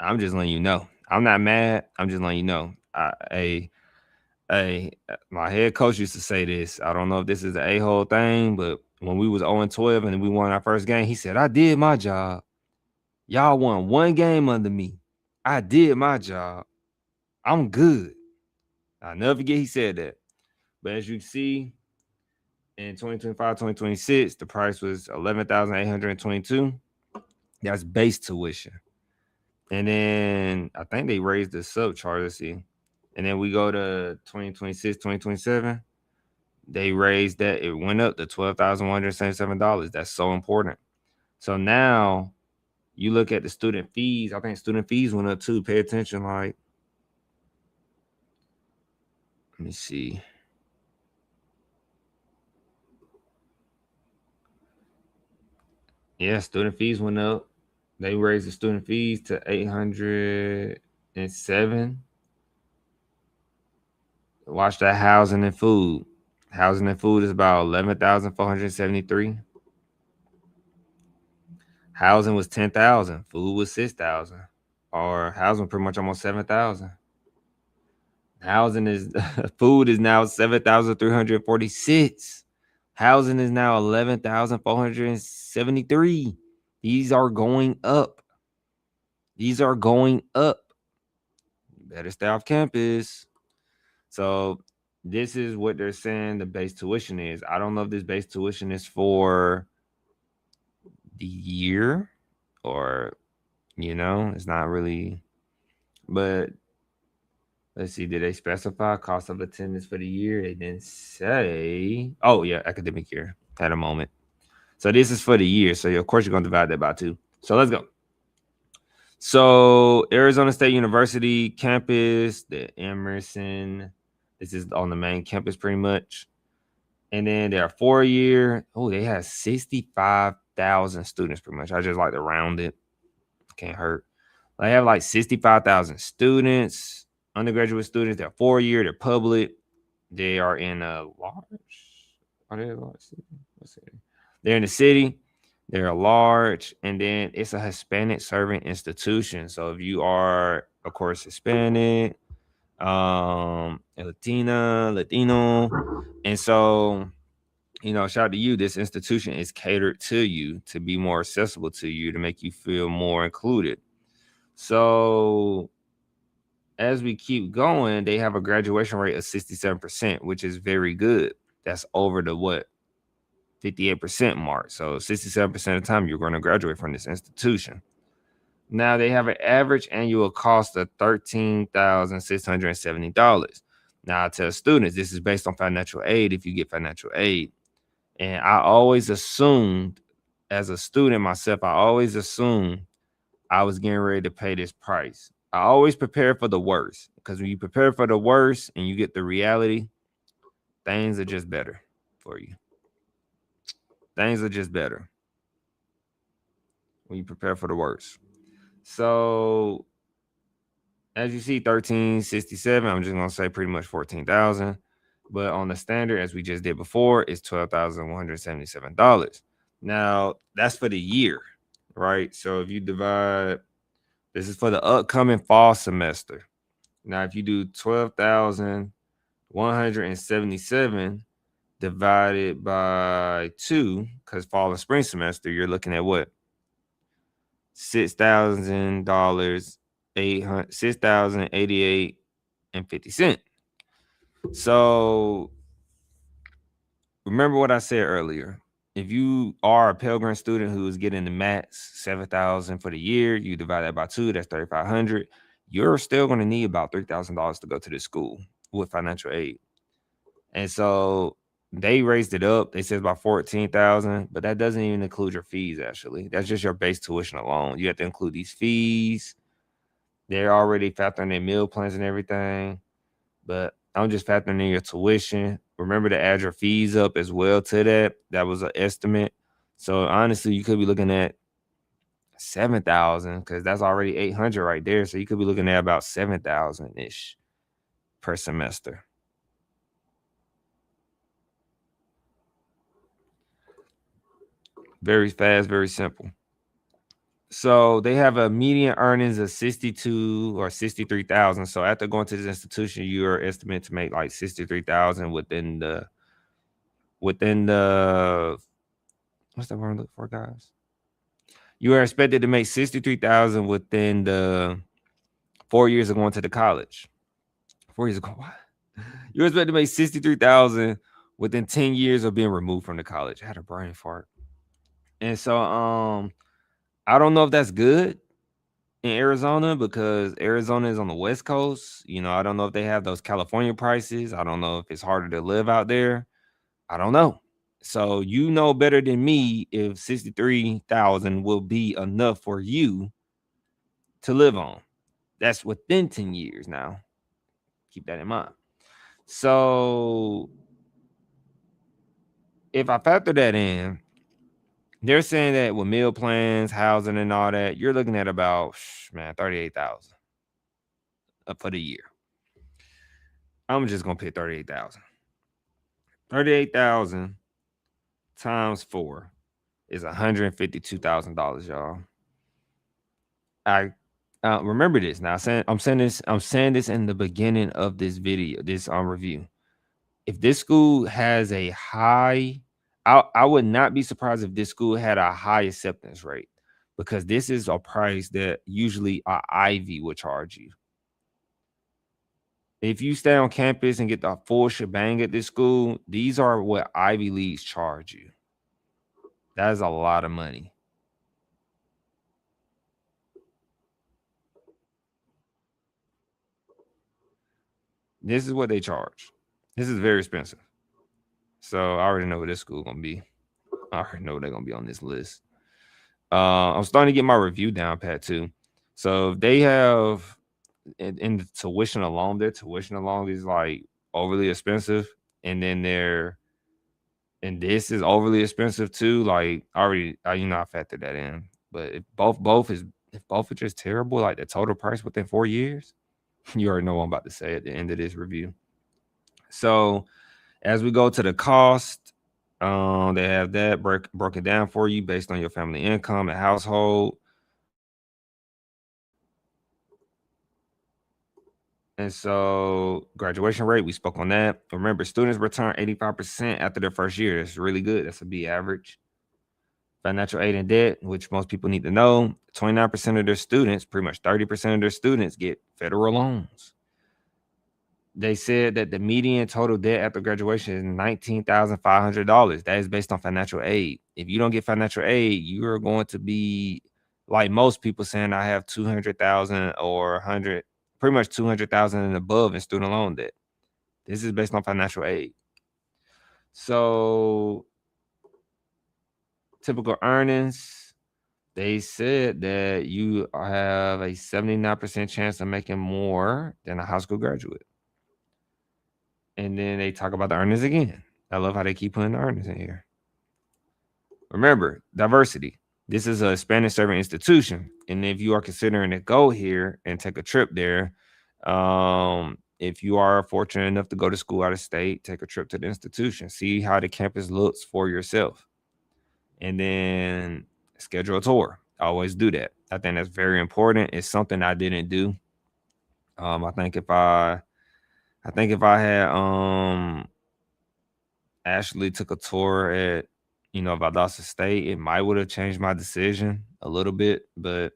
I'm just letting you know. I'm not mad. I'm just letting you know. My head coach used to say this. I don't know if this is the a-hole thing, but when we was 0-12 and we won our first game, he said, I did my job. Y'all won one game under me. I did my job. I'm good. I'll never forget he said that. But as you see, in 2025, 2026, the price was $11,822. That's base tuition. And then I think they raised the subcharge. Let's see. And then we go to 2026, 2027. They raised that. It went up to $12,177. That's so important. So now you look at the student fees. I think student fees went up too. Pay attention. Let me see. Yeah, student fees went up. They raised the student fees to $807. Watch that housing and food. Housing and food is about $11,473. Housing was $10,000. Food was $6,000. Or housing pretty much almost $7,000. Food is now $7,346. Housing is now $11,473. These are going up. You better stay off campus. So this is what they're saying the base tuition is. I don't know if this base tuition is for the year or, it's not really. But let's see, did they specify cost of attendance for the year? They didn't say. Oh, yeah, academic year. Had a moment. So this is for the year. So, of course, you're going to divide that by 2. So let's go. So Arizona State University campus, the Emerson. This is on the main campus pretty much. And then they're 4-year. Oh, they have 65,000 students pretty much. I just like to round it. Can't hurt. They have 65,000 students, undergraduate students. They're 4-year. They're public. They are in a large. Are they a large city? Let's see. They're in the city. They're large, and then it's a Hispanic serving institution. So if you are, of course, Hispanic, Latina, Latino, and so shout out to you. This institution is catered to you to be more accessible to you to make you feel more included. So as we keep going, they have a graduation rate of 67%, which is very good. That's over the 58% mark. So 67% of the time you're going to graduate from this institution. Now they have an average annual cost of $13,670. Now I tell students this is based on financial aid if you get financial aid. And I always assumed, as a student myself, I always assumed I was getting ready to pay this price. I always prepare for the worst, because when you prepare for the worst and you get the reality, things are just better for you. Things are just better when you prepare for the worst. So as you see, 1367, I'm just gonna say pretty much 14,000. But on the standard, as we just did before, it's $12,177. Now that's for the year, right? So if you divide, this is for the upcoming fall semester. Now, if you do 12,177 divided by 2, because fall and spring semester, you're looking at what? $6,000, $6,088.50. So remember what I said earlier. If you are a Pell Grant student who is getting the max 7,000 for the year, you divide that by 2, that's 3,500. You're still going to need about $3,000 to go to this school with financial aid. And so they raised it up. They said about 14,000, but that doesn't even include your fees. Actually, that's just your base tuition alone. You have to include these fees. They're already factoring in meal plans and everything, but I'm just factoring in your tuition. Remember to add your fees up as well to that. That was an estimate. So honestly, you could be looking at 7,000, because that's already 800 right there. So you could be looking at about 7,000 ish per semester. Very fast, very simple. So they have a median earnings of 62 or 63,000. So after going to this institution, you are estimated to make like 63,000 within the what's the word I'm looking for, guys? You are expected to make 63,000 within the 4 years of going to the college. 4 years ago, what? You're expected to make 63,000 within 10 years of being removed from the college. I had a brain fart. And so I don't know if that's good in Arizona, because Arizona is on the West Coast. I don't know if they have those California prices. I don't know if it's harder to live out there. I don't know. So you know better than me if 63,000 will be enough for you to live on. That's within 10 years now. Keep that in mind. So if I factor that in, they're saying that with meal plans, housing, and all that, you're looking at about 38,000 for the year. I'm just gonna pay 38,000. 38,000 times 4 is $152,000, y'all. I remember this now. I'm saying this in the beginning of this video, this review. If this school has a high, I would not be surprised if this school had a high acceptance rate, because this is a price that usually an Ivy would charge you. If you stay on campus and get the full shebang at this school, these are what Ivy Leagues charge you. That is a lot of money. This is what they charge. This is very expensive. So I already know what this school gonna be. I already know they're gonna be on this list. I'm starting to get my review down pat too. So they have in the tuition alone, their tuition alone is like overly expensive, and then this is overly expensive too. Like I factored that in. But if both are just terrible, like the total price within 4 years, you already know what I'm about to say at the end of this review. So as we go to the cost, they have that broken down for you based on your family income and household. And so graduation rate, we spoke on that. Remember, students return 85% after their first year. That's really good. That's a B average. Financial aid and debt, which most people need to know, 29% of their students, pretty much 30% of their students get federal loans. They said that the median total debt after graduation is $19,500. That is based on financial aid. If you don't get financial aid, you're going to be like most people saying I have 200,000 or 100, pretty much 200,000 and above in student loan debt. This is based on financial aid. So typical earnings, they said that you have a 79% chance of making more than a high school graduate. And then they talk about the earnings again. I love how they keep putting the earnings in here. Remember, diversity. This is a Spanish serving institution. And if you are considering to go here and take a trip there, if you are fortunate enough to go to school out of state, take a trip to the institution, see how the campus looks for yourself. And then schedule a tour. I always do that. I think that's very important. It's something I didn't do. I think if I had actually took a tour at Valdosta State, it might would have changed my decision a little bit. But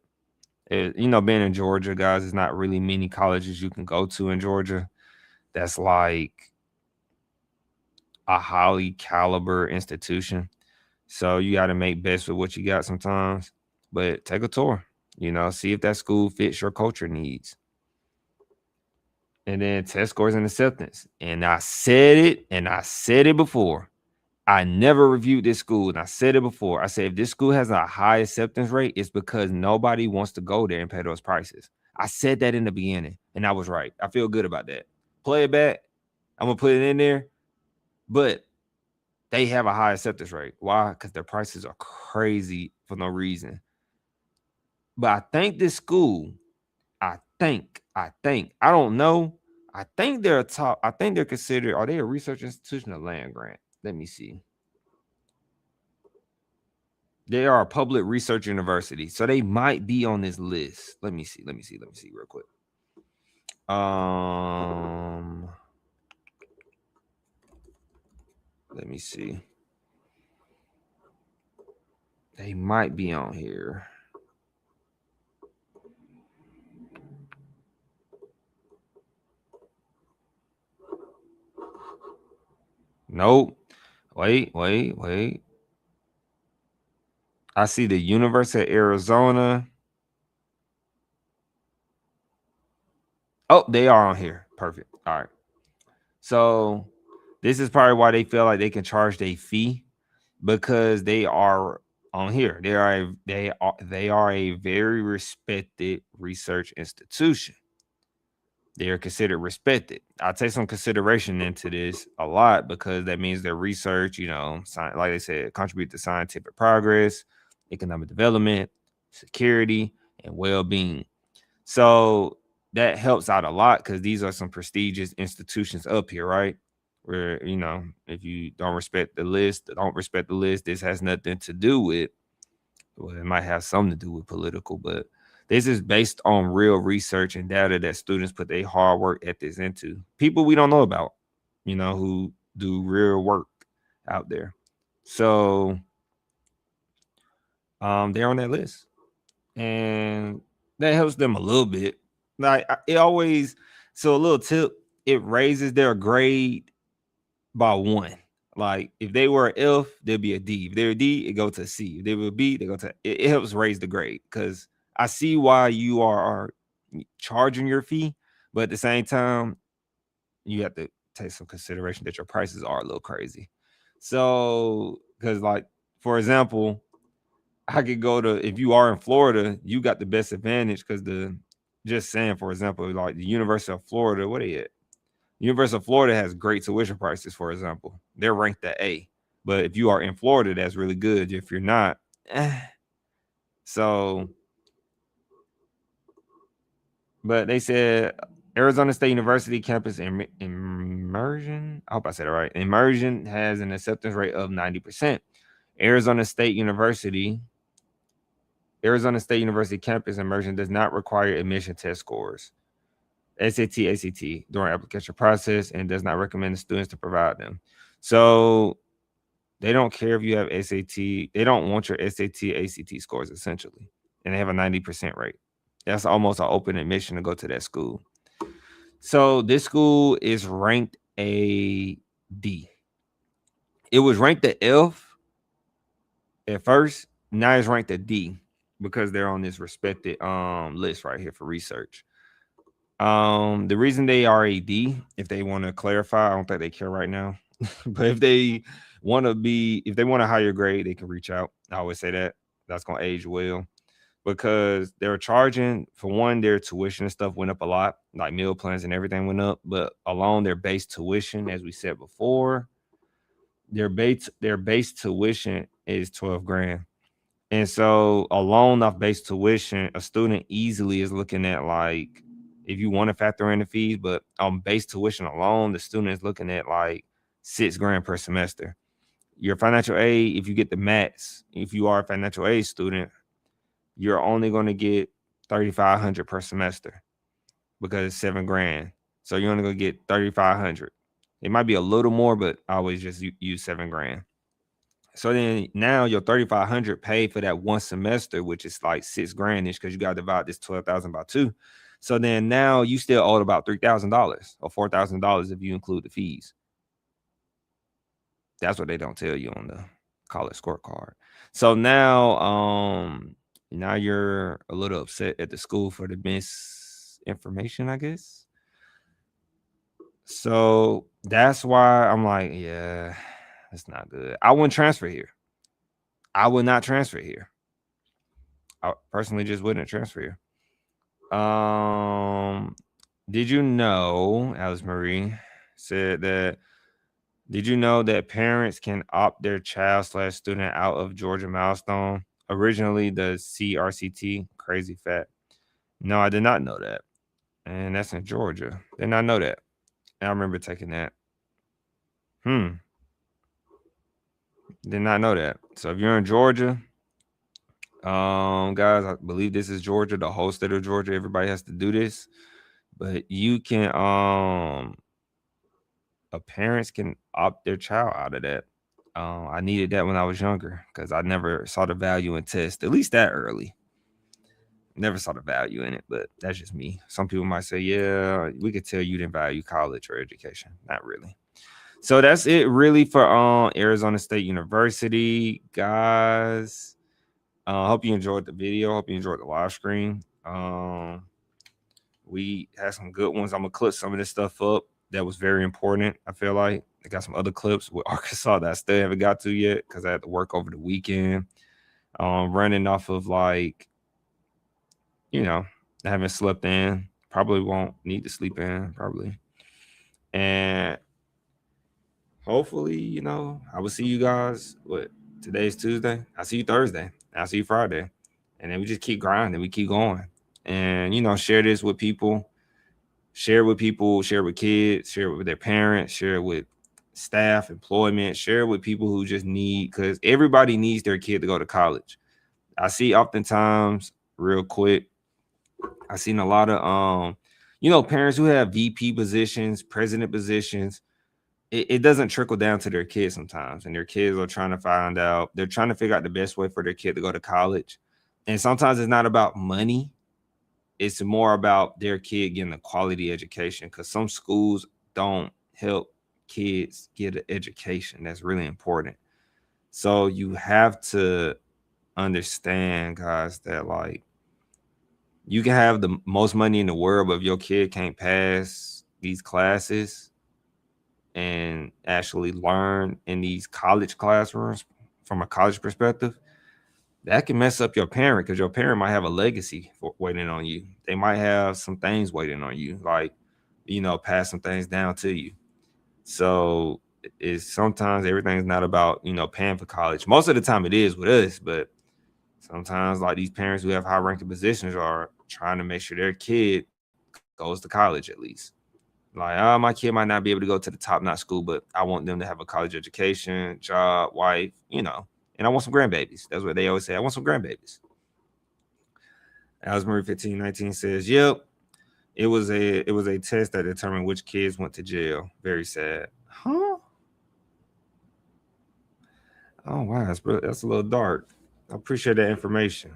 being in Georgia, guys, there's not really many colleges you can go to in Georgia that's like a highly caliber institution. So you got to make best with what you got sometimes. But take a tour, see if that school fits your culture needs. And then test scores and acceptance. And I said it before. I never reviewed this school, and I said it before. I said, if this school has a high acceptance rate, it's because nobody wants to go there and pay those prices. I said that in the beginning, and I was right. I feel good about that. Play it back. I'm going to put it in there. But they have a high acceptance rate. Why? Because their prices are crazy for no reason. But I think this school, I don't know. I think they're considered, are they a research institution or land grant? Let me see. They are a public research university, so they might be on this list. Let me see real quick. Let me see. They might be on here. Nope. Wait. I see the University of Arizona. Oh, they are on here. Perfect. All right. So this is probably why they feel like they can charge their fee, because they are on here. They are a very respected research institution. They are considered respected. I take some consideration into this a lot, because that means their research, like they said, contribute to scientific progress, economic development, security, and well-being. So that helps out a lot, because these are some prestigious institutions up here, right? Where, if you don't respect the list, this has nothing to do with, well, it might have something to do with political, but this is based on real research and data that students put their hard work ethics into. People we don't know about, who do real work out there. So they're on that list, and that helps them a little bit. Like so a little tip, it raises their grade by 1. Like if they were an F, they'll be a D. If they're a D, it go to a C. If they were a B, they go to it helps raise the grade, because I see why you are charging your fee, but at the same time, you have to take some consideration that your prices are a little crazy. So, because like, for example, I could go to, if you are in Florida, you got the best advantage, because just saying, for example, like the University of Florida, what are they at? University of Florida has great tuition prices, for example. They're ranked at A. But if you are in Florida, that's really good. If you're not, So, but they said Arizona State University campus immersion. I hope I said it right. Immersion has an acceptance rate of 90%. Arizona State University campus immersion does not require admission test scores, SAT, ACT during application process, and does not recommend the students to provide them. So they don't care if you have SAT. They don't want your SAT, ACT scores essentially, and they have a 90% rate. That's almost an open admission to go to that school. So this school is ranked a D. It was ranked a F at first. Now it's ranked a D because they're on this respected list right here for research. The reason they are a D, if they want to clarify, I don't think they care right now. But if they want a higher grade, they can reach out. I always say that. That's gonna age well. Because they're charging, for one, their tuition and stuff went up a lot, like meal plans and everything went up. But alone their base tuition, as we said before, their base tuition is $12,000. And so alone off base tuition, a student easily is looking at, like, if you want to factor in the fees, but on base tuition alone, the student is looking at like $6,000 per semester. Your financial aid, if you get the max, if you are a financial aid student, you're only going to get $3,500 per semester because it's $7,000. So you're only going to get $3,500. It might be a little more, but I always just use $7,000. So then now your $3,500 paid for that one semester, which is like $6,000-ish because you got to divide this $12,000 by 2. So then now you still owe about $3,000 or $4,000 if you include the fees. That's what they don't tell you on the College Scorecard. So now you're a little upset at the school for the misinformation, I guess. So that's why I'm like, yeah, that's not good. I wouldn't transfer here. I would not transfer here. I personally just wouldn't transfer here. Did you know, Alice Marie said that, did you know that parents can opt their child/student out of Georgia Milestone? Originally the CRCT, crazy fact. No, I did not know that. And that's in Georgia. Did not know that. I remember taking that. Did not know that. So if you're in Georgia, guys, I believe this is Georgia, the whole state of Georgia. Everybody has to do this. But you can parents can opt their child out of that. I needed that when I was younger because I never saw the value in tests, at least that early. Never saw the value in it, but that's just me. Some people might say, yeah, we could tell you didn't value college or education. Not really. So that's it really for Arizona State University, guys. Hope you enjoyed the video. Hope you enjoyed the live stream. We had some good ones. I'm gonna clip some of this stuff up. That was very important. I feel like I got some other clips with Arkansas that I still haven't got to yet because I had to work over the weekend. Running off of, like, I haven't slept in. Probably won't need to sleep in, probably. And hopefully, I will see you guys. Today's Tuesday. I'll see you Thursday. I'll see you Friday. And then we just keep grinding. We keep going. And, share this with people. Share with people. Share with kids. Share with their parents. Share with staff, employment. Share with people who just need, because everybody needs their kid to go to college. I see oftentimes, real quick, I've seen a lot of, parents who have VP positions, president positions. It doesn't trickle down to their kids sometimes. And their kids are trying to they're trying to figure out the best way for their kid to go to college. And sometimes it's not about money. It's more about their kid getting a quality education, because some schools don't help kids get an education. That's really important. So you have to understand, guys, that, like, you can have the most money in the world, but if your kid can't pass these classes and actually learn in these college classrooms from a college perspective, that can mess up your parent, because your parent might have a legacy waiting on you. They might have some things waiting on you, like, pass some things down to you. So it's sometimes everything's not about, paying for college. Most of the time it is with us, but sometimes, like, these parents who have high ranking positions are trying to make sure their kid goes to college at least. Like, my kid might not be able to go to the top-notch school, but I want them to have a college education, job, wife, and I want some grandbabies. That's what they always say. I want some grandbabies. Alice Marie 1519 says, yep, it was a test that determined which kids went to jail. Very sad. Huh? Oh, wow. That's a little dark. I appreciate that information.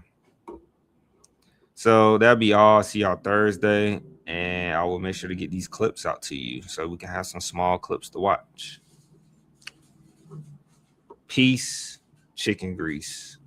So that'll be all. See y'all Thursday. And I will make sure to get these clips out to you so we can have some small clips to watch. Peace, chicken grease.